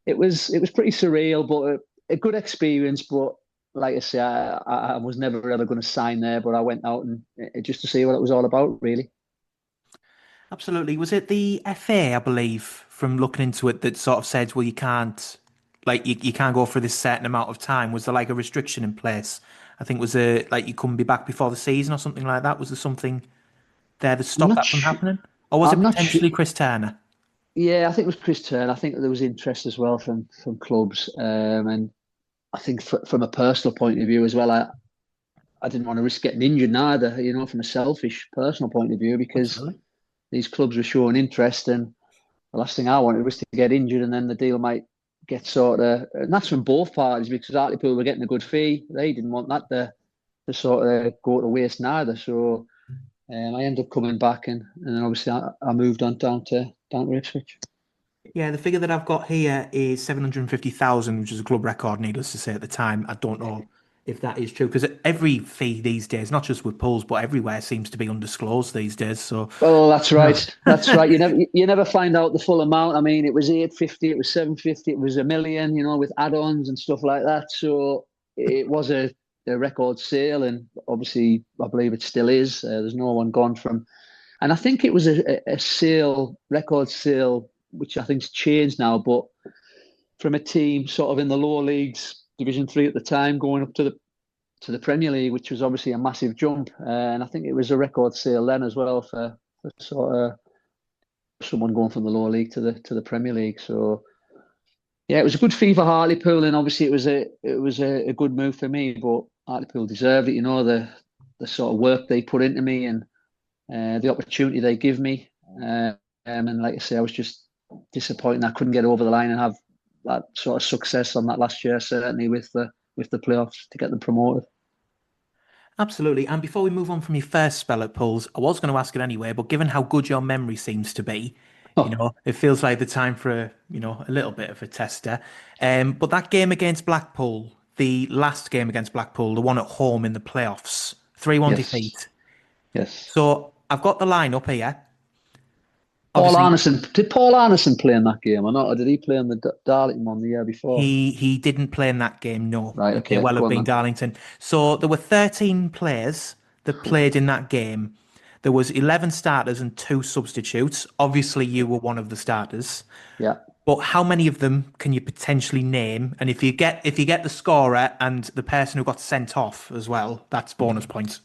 it was pretty surreal, but a good experience. But like I say, I was never ever going to sign there, but I went out and just to see what it was all about, really. Absolutely. Was it the FA, I believe, from looking into it, that sort of said, well, you can't, like, you can't go for this certain amount of time? Was there like a restriction in place? I think was it like you couldn't be back before the season or something like that? Was there something there that I'm stopped not that from sure. happening? Or was it I'm not sure. potentially Chris Turner? Yeah, I think it was Chris Turner. I think there was interest as well from clubs, and I think from a personal point of view as well. I didn't want to risk getting injured neither. From a selfish personal point of view because Absolutely. these clubs were showing interest, and the last thing I wanted was to get injured, and then the deal might get sort of, and that's from both parties because Hartlepool were getting a good fee. They didn't want that to sort of go to waste neither. So I ended up coming back, and then obviously I moved on down to Ipswich. Yeah, the figure that I've got here is 750,000, which is a club record, needless to say at the time. I don't know if that is true because every fee these days, not just with pools, but everywhere seems to be undisclosed these days. So, Well, that's no. right. That's right. You never find out the full amount. I mean, it was 850, it was 750, it was 1 million, with add-ons and stuff like that. So it was a record sale, and obviously I believe it still is. There's no one gone from, and I think it was a record sale, which I think's changed now, but from a team sort of in the lower leagues, Division 3 at the time, going up to the Premier League, which was obviously a massive jump. And I think it was a record sale then as well for sort of someone going from the lower league to the Premier League. So yeah, it was a good fee for Hartlepool, and obviously it was a good move for me. But Hartlepool deserved it, the sort of work they put into me, and the opportunity they give me. And like I say, I was just disappointed I couldn't get over the line and have that sort of success on that last year, certainly with the playoffs to get them promoted. Absolutely. And before we move on from your first spell at pools, I was going to ask it anyway, but given how good your memory seems to be, Oh, it feels like the time for a little bit of a tester. But that game against Blackpool, the last game against Blackpool, the one at home in the playoffs, 3-1 yes, defeat. yes. So I've got the lineup here. Paul Obviously, Anderson, did Paul Anderson play in that game or not? Or did he play in the Darlington one the year before? he didn't play in that game, no. Right, It may okay, well go have on been then. Darlington. So there were 13 players that played in that game. There was 11 starters and two substitutes. Obviously, you were one of the starters. Yeah, But how many of them can you potentially name? And if you get the scorer and the person who got sent off as well, that's bonus points.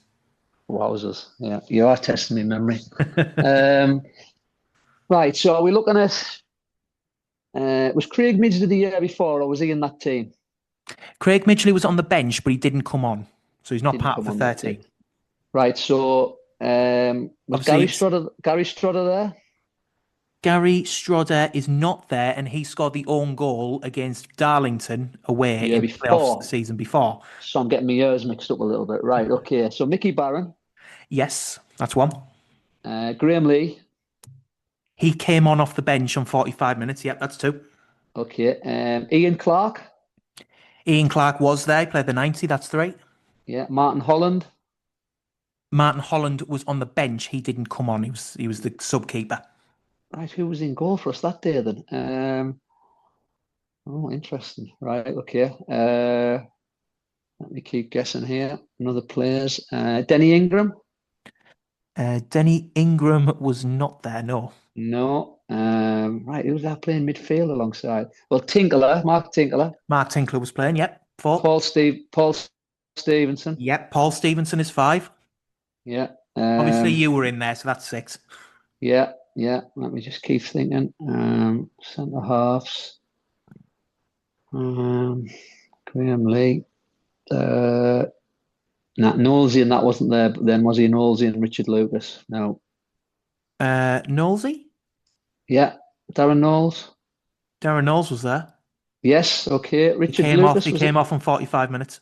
wowzers. Yeah, you are testing my memory. Um, right, so are we looking at, was Craig Midgley the year before, or was he in that team? Craig Midgley was on the bench, but he didn't come on, so he's not Didn't part of come the on. 13. Right, so was Obviously, Gary it's Strudder there? Gary Strodder is not there, and he scored the own goal against Darlington The away year in the playoffs the before. season before. So I'm getting my years mixed up a little bit. Right, okay. So Mickey Barron, Yes, that's one. Graham Lee, He came on off the bench on 45 minutes. Yep, that's two. okay. Ian Clark, Ian Clark was there. He played the 90. That's three. yeah. Martin Holland. Martin Holland was on the bench. He didn't come on. He was the sub keeper. Right, who was in goal for us that day then? Oh, interesting. Right, okay. Let me keep guessing here. Another players. Denny Ingram. Denny Ingram was not there. No. No. Right, who's that playing midfield alongside? Well, Mark Tinkler, Mark Tinkler was playing. Yep, four. Paul Stevenson. Yep, Paul Stevenson is five. Yeah. Obviously, you were in there, so that's six. Yeah, yeah. Let me just keep thinking. Centre halves. Um, Graham Lee. Uh, Knowlesy, and that wasn't there. But then was he Knowlesy and Richard Lucas? No. Knowlesy? Yeah, Darren Knowles. Darren Knowles was there. Yes. Okay. He came off. He came off on 45 minutes.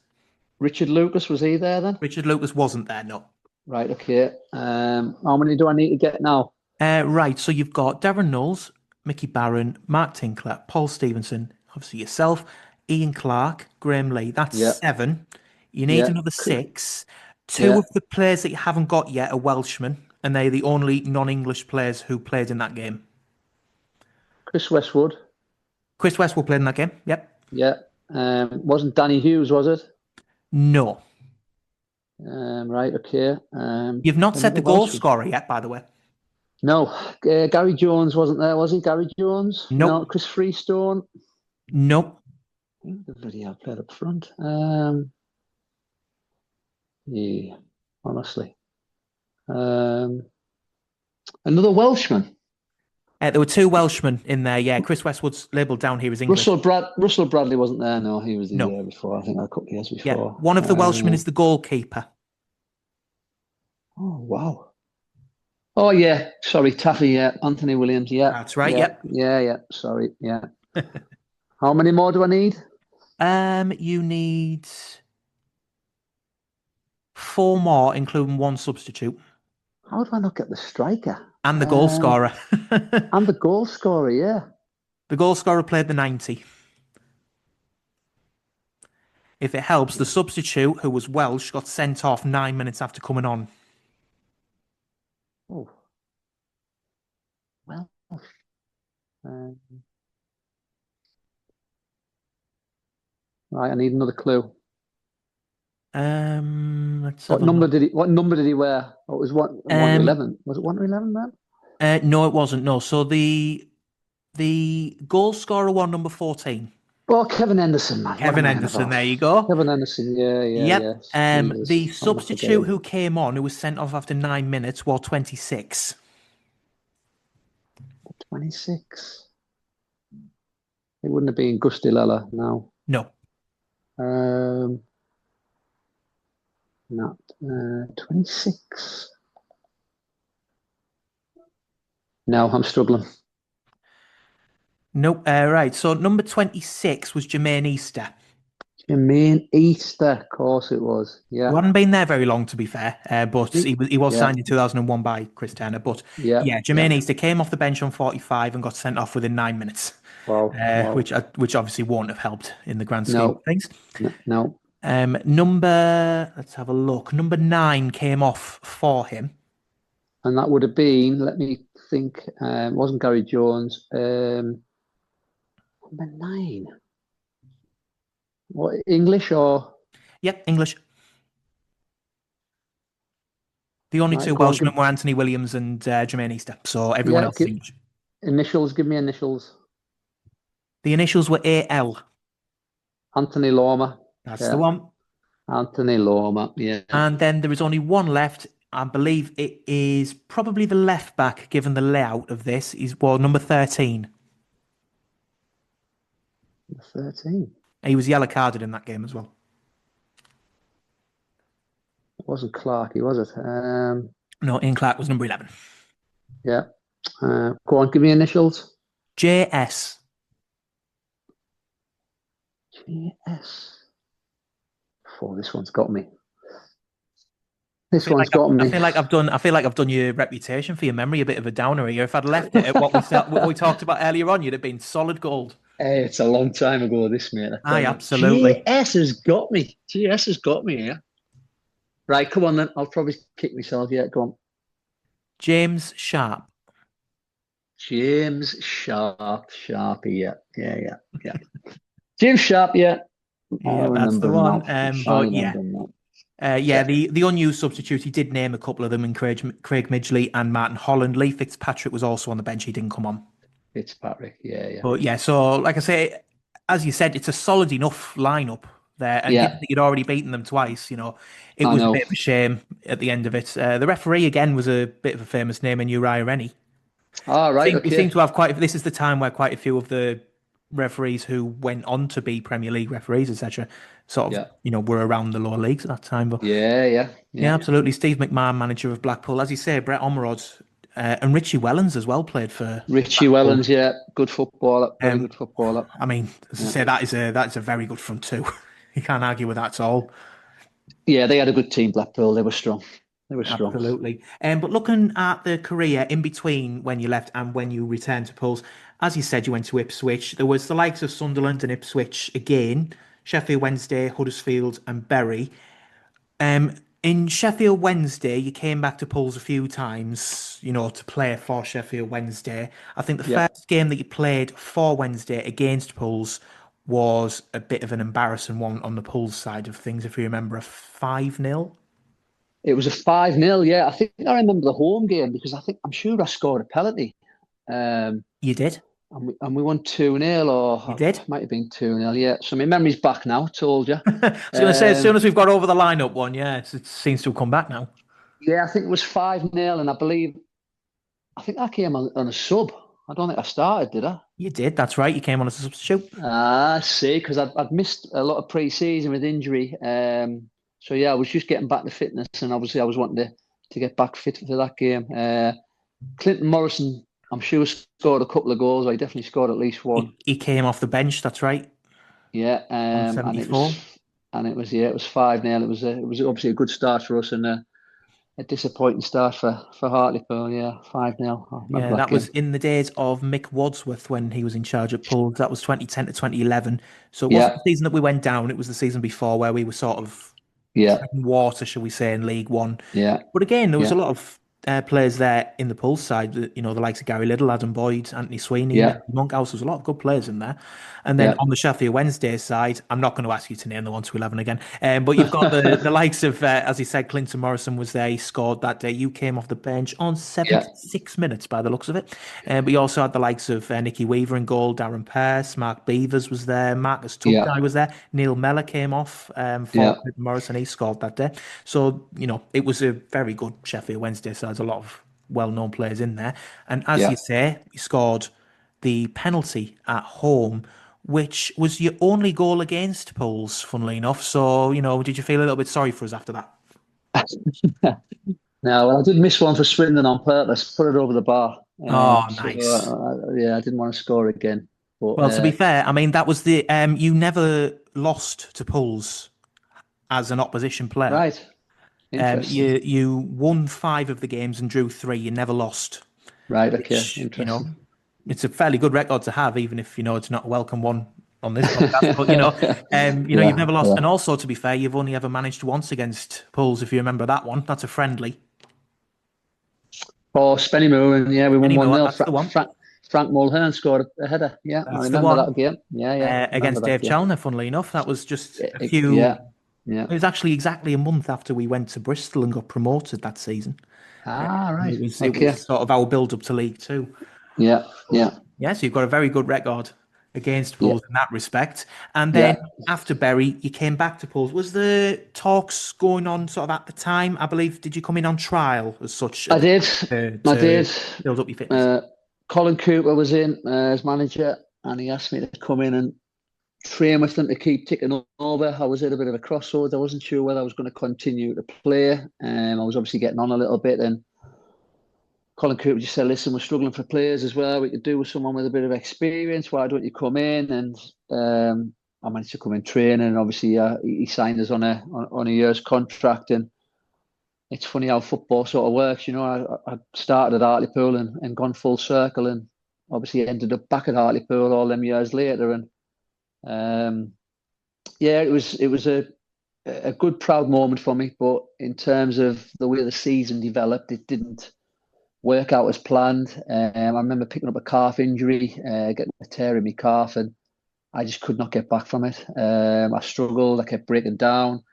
Richard Lucas, was he there then? Richard Lucas wasn't there. No. Right. Okay. How many do I need to get now? Right. So you've got Darren Knowles, Mickey Barron, Mark Tinkler, Paul Stevenson, obviously yourself, Ian Clark, Graham Lee. That's Yeah. seven. You need Yeah. another six. Two Yeah. of the players that you haven't got yet are Welshmen, and they're the only non-English players who played in that game. Chris Westwood. Chris Westwood played in that game. Yep. Yeah. Wasn't Danny Hughes, was it? No. Right. Okay. You've not said Another the goal Welshman. scorer yet, by the way. No, Gary Jones wasn't there, was he? Gary Jones? No, Nope. Chris Freestone. Nope. Who the bloody hell played up front? Yeah, honestly. Um, Another Welshman. There were two Welshmen in there. Yeah. Chris Westwood's labelled down here as English. Russell Bradley wasn't there. No, he was the No. year before. I think a couple of years Yeah. before. One of the Welshmen is the goalkeeper. Oh wow. Oh yeah, sorry, Taffy. Yeah, Anthony Williams. Yeah, That's right. yeah, Yep. yeah, yeah. Sorry. Yeah. How many more do I need? You need four more, including one substitute How do I not get the striker? and the goal scorer. And the goal scorer. Yeah. The goal scorer played the 90. If it helps, the substitute, who was Welsh, got sent off 9 minutes after coming on. Oh well. Uh, right. I need another clue. Let's have a look. What number did he wear? Oh, it was one to Um, 11. Was it 1 to 11 then? no, it wasn't. No, so the goal scorer won number 14. Oh, Kevin Henderson, man. What Kevin am I on Henderson. about? There you go. Kevin Henderson. Yeah, yeah, Yep. yeah. Jesus, The how did I forget substitute him? who came on, who was sent off after 9 minutes, wore 26. 26. It wouldn't have been Gusty Lella, no. No. Um, not 26. No, I'm struggling. Nope. Right. So number 26 was Jermaine Easter. Jermaine Easter, of course it was. Who Yeah. hadn't been there very long, to be fair, but he was Yeah, signed in 2001 by Chris Turner. But yeah, yeah, yeah. Jermaine Easter came off the bench on 45 and got sent off within 9 minutes, Wow, wow. which obviously won't have helped in the grand scheme of No, things. no. Let's have a look. Number 9 came off for him. And that would have been, let me think, it wasn't Gary Jones. Number 9. What, English or? Yep, English. The only Right, two go on, Welshmen were Anthony Williams and Jermaine Easter, so everyone yeah, else is English. initials, give me initials. The initials were AL. Anthony Lorma. That's the Yeah, one. Anthony Lorma. Yeah. And then there is only one left. I believe it is probably the left back, given the layout of this, is well, number 13. 13. He was yellow carded in that game as well. It wasn't Clarkey, was it? No, Ian Clark was number 11. Yeah. Go on, give me initials. JS. GS. Oh, this one's got me. I This feel one's like I've, got I me. feel like I've done. I feel like I've done your reputation for your memory a bit of a downer here. If I'd left it at what we talked about earlier on, you'd have been solid gold. Hey, it's a long time ago, this, mate. I tell Aye, you. absolutely. GS has got me. GS has got me, yeah. Right, come on then. I'll probably kick myself. Yeah, go on. James Sharp. James Sharp. Sharpie, yeah. Yeah, yeah, yeah. James Sharp, yeah. I Yeah, that's the remember him one. now. I But yeah, remember him now. yeah, Yeah. the unused substitute, he did name a couple of them, and Craig Midgley and Martin Holland. Lee Fitzpatrick was also on the bench. He didn't come on. Fitzpatrick, yeah, yeah. But yeah, so like I say, as you said, it's a solid enough lineup there. And given Yeah, that you'd already beaten them twice, it I was a know. bit of a shame at the end of it. The referee again was a bit of a famous name in Uriah Rennie. All right, We seem okay. to have this is the time where quite a few of the referees who went on to be Premier League referees, etc., sort of, Yeah, were around the lower leagues at that time. But yeah, yeah, yeah, yeah. absolutely. Steve McMahon, manager of Blackpool. As you say, Brett Ormerod and Richie Wellens as well played for Richie Blackpool. Wellens, yeah, good footballer, very Um, good footballer. I mean, as I Yeah, say, that is a very good front two. You can't argue with that at all. yeah, they had a good team, Blackpool. They were strong. They were strong. Absolutely. But looking at the career in between when you left and when you returned to Pools, as you said, you went to Ipswich. There was the likes of Sunderland and Ipswich again, Sheffield Wednesday, Huddersfield, and Bury. In Sheffield Wednesday, you came back to Pools a few times, to play for Sheffield Wednesday. I think the Yeah, first game that you played for Wednesday against Pools was a bit of an embarrassing one on the Pools side of things, if you remember, a 5-0. it was a 5-0. Yeah, I think I remember the home game because I'm sure I scored a penalty. Um, You did. and we won 2-0, You or did. it might have been 2-0. Yeah, so my memory's back now. Told you. I was going to say, as soon Um, as we've got over the lineup one, yeah, it seems to have come back now. yeah, I think it was 5-0, and I think I came on a sub. I don't think I started, did I? You did. That's right. You came on as a substitute. I see, because I'd missed a lot of pre-season with injury. So yeah, I was just getting back to fitness, and obviously I was wanting to get back fit for that game. Clinton Morrison, I'm sure scored a couple of goals. I definitely scored at least one. He came off the bench, that's right, Yeah, on and 74. it was 5-0. It was obviously a good start for us and a disappointing start for Hartlepool. Yeah, 5-0. I remember Yeah, that that was game. in the days of Mick Wadsworth when he was in charge at Pools. That was 2010 to 2011. So it wasn't Yeah, the season that we went down, it was the season before where we were sort of yeah, treading water, shall we say, in League One. yeah, But again, there was a yeah, lot of players there in the Pools side, the likes of Gary Liddell, Adam Boyd, Anthony Sweeney, yeah, Leslie Monkhouse. There's a lot of good players in there. And then yeah. on the Sheffield Wednesday side, I'm not going to ask you to name the 1 to 11 again, but you've got the likes of, as you said, Clinton Morrison was there. He scored that day. You came off the bench on Yeah, 76 minutes by the looks of it. But you also had the likes of Nicky Weaver in goal, Darren Pearce, Mark Beavers was there, Marcus yeah, Tugdye was there, Neil Mellor came off for yeah, Clinton Morrison. He scored that day. So, it was a very good Sheffield Wednesday side. There's a lot of well-known players in there. And as you yeah. say, he scored the penalty at home, which was your only goal against Pools, funnily enough. So, did you feel a little bit sorry for us after that? No, well, I did miss one for Swindon on purpose, put it over the bar. Oh, nice. Yeah, I didn't want to score again. But Well, to be fair, I mean, that was you never lost to Pools as an opposition player. right, interesting. You won 5 of the games and drew 3. You never lost, Right, okay, which, interesting. it's a fairly good record to have, even if it's not a welcome one on this podcast. But you've Yeah, never lost, yeah. and also to be fair, you've only ever managed once against Pools, if you remember that one. That's a friendly. Oh, Spennymoor, and yeah, we won Anyway, 1-0. that's the one. Frank Mulhern scored a header. Yeah, I That's the remember one that game. Yeah, yeah, remember against that Dave game. Chalner. Funnily enough, that was just a Yeah, few. yeah. It was actually exactly a month after we went to Bristol and got promoted that season. Ah, right. It was Okay. sort of our build up to League Two. Yeah, But yeah, yeah, so you've got a very good record against yeah, Pools in that respect. And then yeah. after Bury, you came back to Pools. Was the talks going on sort of at the time? I believe, did you come in on trial as such I at the did. I to did. build up your fitness? Uh, Colin Cooper was in as manager, and he asked me to come in and train with them to keep ticking over. I was at a bit of a crossroads. I wasn't sure whether I was going to continue to play. I was obviously getting on a little bit, and Colin Cooper just said, "Listen, we're struggling for players as well. We could do with someone with a bit of experience. Why don't you come in?" And I managed to come in training, and obviously he signed us on a year's contract. And it's funny how football sort of works. I started at Hartlepool and gone full circle, and obviously ended up back at Hartlepool all them years later. And um, yeah, it was a good proud moment for me. But in terms of the way the season developed, it didn't work out as planned. I remember picking up a calf injury, getting a tear in my calf, and I just could not get back from it. I struggled. I kept breaking down.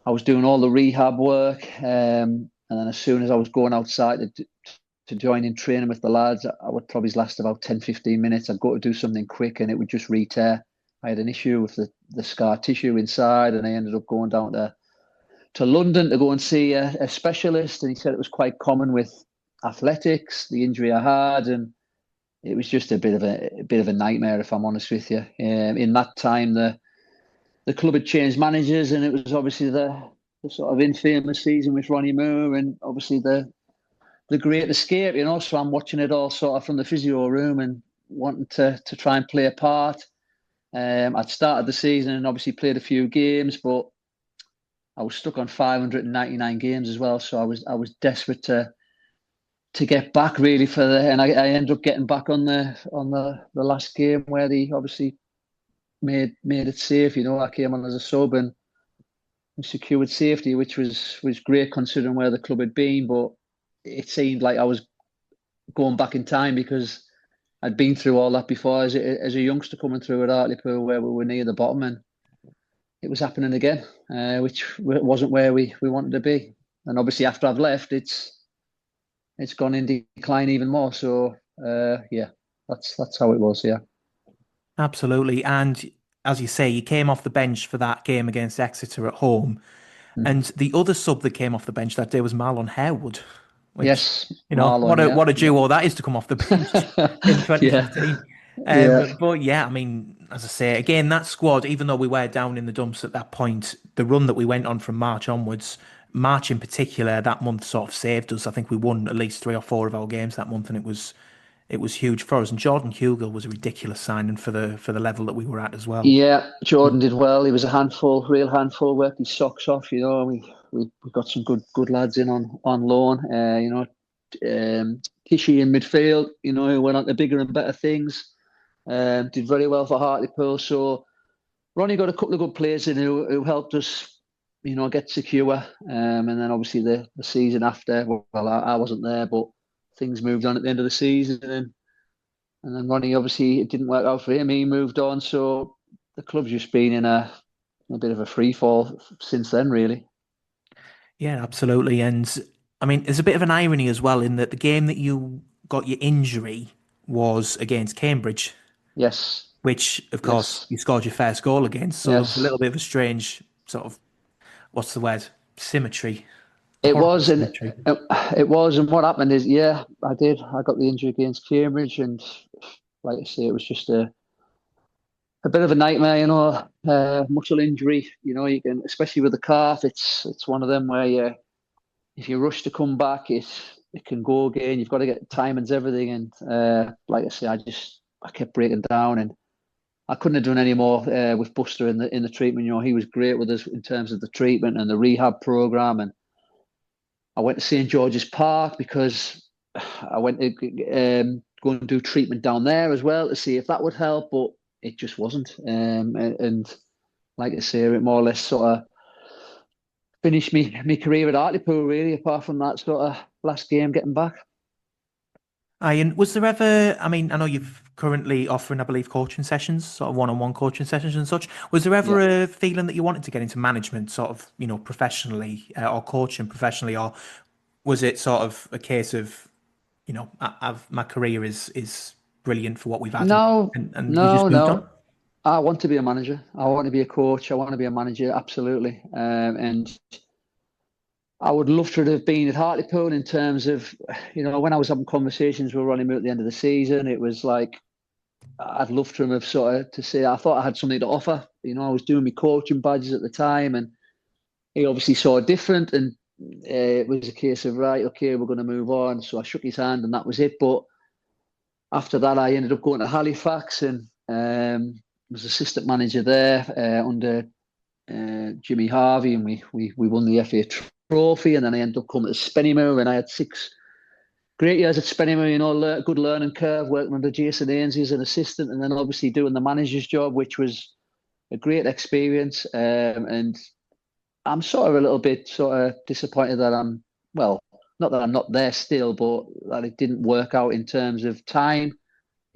I was doing all the rehab work, and then as soon as I was going outside to join in training with the lads, I would probably last about 10, 15 minutes. I'd go to do something quick and it would just re-tear. I had an issue with the scar tissue inside, and I ended up going down to London to go and see a specialist. And he said it was quite common with athletics, the injury I had, and it was just a bit of a nightmare, if I'm honest with you. In that time, the club had changed managers, and it was obviously the sort of infamous season with Ronnie Moore, and obviously the Great Escape. So I'm watching it all sort of from the physio room and wanting to try and play a part. I'd started the season and obviously played a few games, but I was stuck on 599 games as well. So I was desperate to get back really and I ended up getting back on the last game where they obviously made it safe. I came on as a sub and secured safety, which was great considering where the club had been. But it seemed like I was going back in time because I'd been through all that before as a youngster coming through at Hartlepool, where we were near the bottom, and it was happening again, which wasn't where we wanted to be. And obviously, after I've left, it's gone in decline even more. So yeah, that's how it was. Yeah. Absolutely. And as you say, you came off the bench for that game against Exeter at home. Mhm. And the other sub that came off the bench that day was Marlon Harewood, which, Yes, Marlon. what a Yeah, duo that is to come off the bench in yeah, 2015. yeah, But yeah, I mean, as I say, again, that squad, even though we were down in the dumps at that point, the run that we went on from March onwards, March in particular, that month sort of saved us. I think we won at least 3 or 4 of our games that month, and it was huge for us. And Jordan Hugill was a ridiculous signing for the level that we were at as well. Yeah, Jordan did well. He was a handful, real handful. Worked his socks off. We got some good lads in on loan. Kishy in midfield. Who went on to bigger and better things. Did very well for Hartlepool. So Ronnie got a couple of good players in who helped us, get secure. And then obviously the season after, well, I wasn't there, but things moved on at the end of the season, and then Ronnie, obviously, it didn't work out for him. He moved on, so the club's just been in a bit of a free fall since then, really. Yeah, absolutely. And I mean, there's a bit of an irony as well in that the game that you got your injury was against Cambridge, Yes, which, of course, yes, you scored your first goal against. So there was a yes. little bit of a strange sort of, what's the word? Symmetry. A It horrible was, and symmetry. it was, and what happened is, yeah, I did. I got the injury against Cambridge, and like I say, it was just a bit of a nightmare, muscle injury. You can, especially with the calf, it's one of them where if you rush to come back, it can go again. You've got to get timings, everything, and like I say, I kept breaking down, and I couldn't have done any more with Buster in the treatment. He was great with us in terms of the treatment and the rehab program, and I went to St George's Park because I went to go and do treatment down there as well to see if that would help, but it just wasn't. And like I say, it more or less sort of finished me career at Hartlepool, really, apart from that sort of last game getting back. Ian, was there ever, I mean, I know you're currently offering, I believe, coaching sessions, sort of one-on-one coaching sessions and such. Was there ever Yeah. a feeling that you wanted to get into management, sort of, professionally, or coaching professionally, or was it sort of a case of, my career is brilliant for what we've had, and No, you no, just moved on? no. I want to be a manager. I want to be a coach. I want to be a manager, absolutely. And I would love to have been at Hartlepool in terms of, when I was having conversations with Ronnie Moore at the end of the season, it was like I'd love to have sort of to say I thought I had something to offer. I was doing my coaching badges at the time, and he obviously saw it different, and it was a case of right, okay, we're going to move on. So I shook his hand, and that was it. But after that, I ended up going to Halifax and was assistant manager there under Jimmy Harvey, and we won the FA Trophy, and then I ended up coming to Spennymoor, and I had 6 great years at Spennymoor. Good learning curve, working under Jason Ainsey as an assistant, and then obviously doing the manager's job, which was a great experience. And I'm sort of a little bit sort of disappointed that well, not that I'm not there still, but that it didn't work out in terms of time.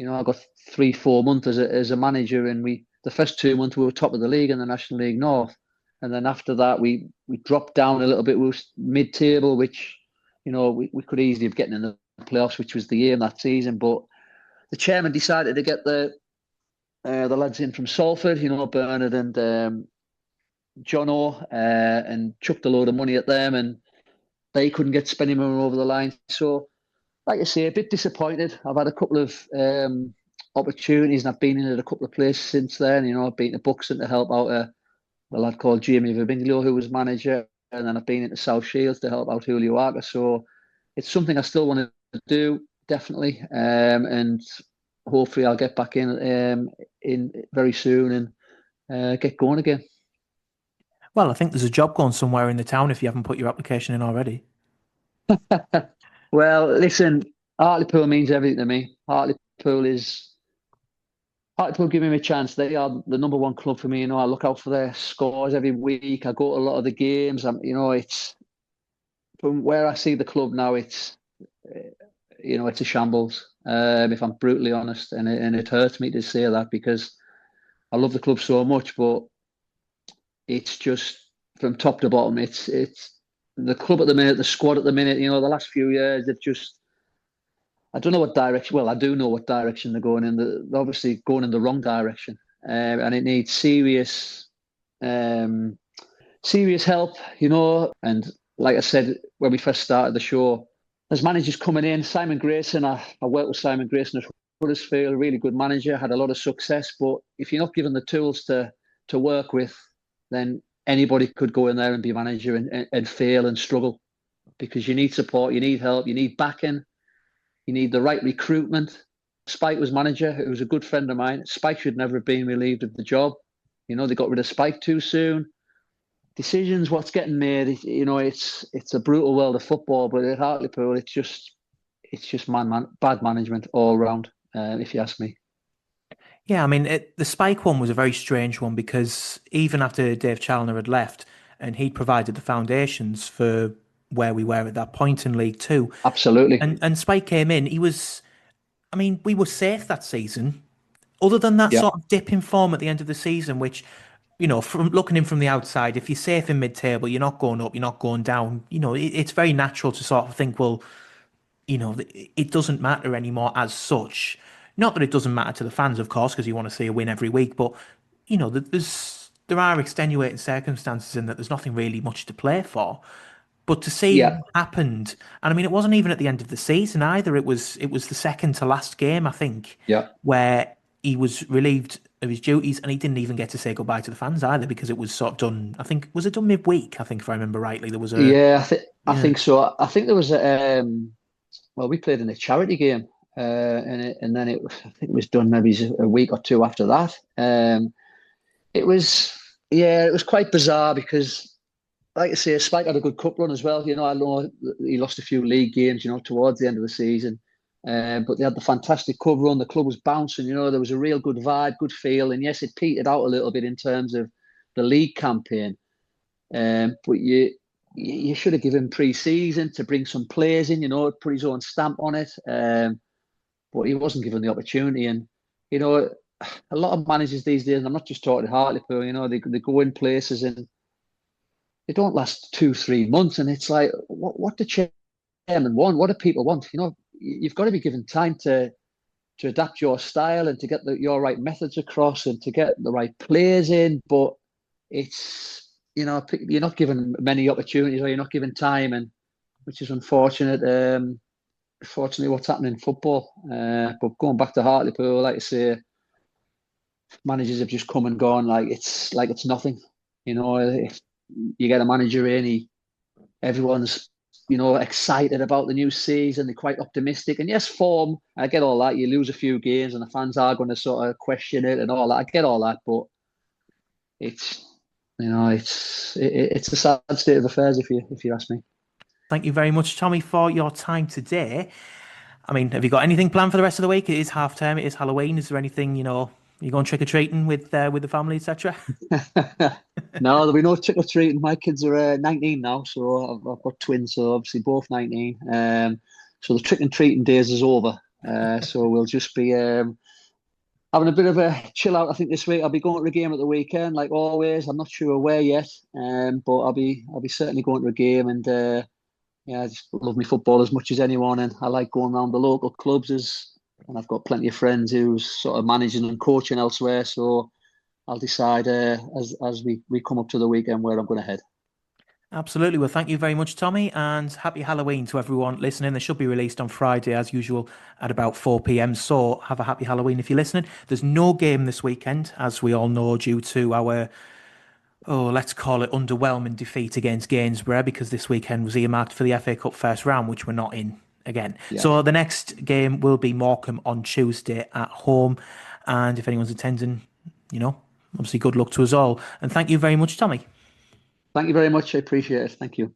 I got 3, 4 months as a manager, and the first 2 months we were top of the league in the National League North, and then after that we dropped down a little bit. We were mid-table, which we could easily have gotten in the playoffs, which was the aim that season. But the chairman decided to get the lads in from Salford, Bernard and Jono, and chucked a load of money at them, and they couldn't get Spennymoor over the line. So, like I say, a bit disappointed. I've had a couple of opportunities, and I've been in at a couple of places since then. I've been to Buxton to help out a lad called Jamie Verbinglio, who was manager, and then I've been into South Shields to help out Julio Arca. So it's something I still want to do, definitely, and hopefully I'll get back in very soon and get going again. Well, I think there's a job going somewhere in the town if you haven't put your application in already. Well, listen, Hartlepool means everything to me. Hartlepool giving me a chance. They are the number one club for me. I look out for their scores every week. I go to a lot of the games. It's from where I see the club now. It's a shambles. If I'm brutally honest, and it hurts me to say that because I love the club so much, but it's just from top to bottom. It's the club at the minute, the squad at the minute. The last few years they've just. I don't know what direction. Well, I do know what direction they're going in. They're obviously going in the wrong direction, and it needs serious help. And like I said when we first started the show, there's managers coming in. Simon Grayson, I worked with Simon Grayson at Huddersfield, a really good manager, had a lot of success. But if you're not given the tools to work with, then anybody could go in there and be a manager and fail and struggle because you need support, you need help, you need backing, you need the right recruitment. Spike was manager, who was a good friend of mine. Spike should never have been relieved of the job. They got rid of Spike too soon. Decisions, what's getting made, it's a brutal world of football, but at Hartlepool, it's just bad management all round, if you ask me. Yeah, I mean, the Spike one was a very strange one because even after Dave Challoner had left and he'd provided the foundations for where we were at that point in League Two, Absolutely. and Spike came in, I mean, we were safe that season. Other than that Yeah, sort of dip in form at the end of the season, which, from looking in from the outside, if you're safe in mid-table, you're not going up, you're not going down. It's very natural to sort of think, well, it doesn't matter anymore as such. Not that it doesn't matter to the fans, of course, because you want to see a win every week, but there are extenuating circumstances in that there's nothing really much to play for. But to see yeah, what happened, and I mean, it wasn't even at the end of the season either. It was the second to last game, I think, yeah. where he was relieved of his duties, and he didn't even get to say goodbye to the fans either because it was sort of done. I think was it done midweek? I think if I remember rightly, there was a Yeah, I yeah. think so. I think there was well, we played in a charity game, and then I think it was done maybe a week or two after that. It was yeah, it was quite bizarre because, like I say, Spike had a good cup run as well. I know he lost a few league games, towards the end of the season. But they had the fantastic cup run. The club was bouncing. There was a real good vibe, good feel. And yes, it petered out a little bit in terms of the league campaign. But you should have given pre-season to bring some players in. Put his own stamp on it. But he wasn't given the opportunity. And you know, a lot of managers these days, and I'm not just talking Hartlepool. They go in places and they don't last 2, 3 months, and it's like, what the chairman want? What do people want? You've got to be given time to adapt your style and to get your right methods across and to get the right players in. But it's you're not given many opportunities, or you're not given time, and which is unfortunate. Unfortunately, what's happening in football. But going back to Hartlepool, like I say, managers have just come and gone like it's nothing. If you get a manager in, everyone's excited about the new season. They're quite optimistic, and yes, form. I get all that. You lose a few games, and the fans are going to sort of question it and all that. I get all that, but it's it's a sad state of affairs if you ask me. Thank you very much, Tommy, for your time today. I mean, have you got anything planned for the rest of the week? It is half term. It is Halloween. Is there anything you going trick or treating with the family, etc.? No, there'll be no trick or treating. My kids are 19 now, so I've got twins, so obviously both 19. So the trick and treating days is over. So we'll just be having a bit of a chill out. I think this week I'll be going to a game at the weekend, like always. I'm not sure where yet, but I'll be certainly going to a game. And yeah, I just love me football as much as anyone, and I like going around the local clubs and I've got plenty of friends who's sort of managing and coaching elsewhere. So I'll decide as we come up to the weekend where I'm going to head. Absolutely. Well, thank you very much, Tommy, and happy Halloween to everyone listening. They should be released on Friday, as usual, at about 4 p.m. So have a happy Halloween if you're listening. There's no game this weekend, as we all know, due to our, let's call it underwhelming defeat against Gainsborough, because this weekend was earmarked for the FA Cup first round, which we're not in again. Yeah. So the next game will be Morecambe on Tuesday at home. And if anyone's attending, obviously good luck to us all. And thank you very much, Tommy. Thank you very much. I appreciate it. Thank you.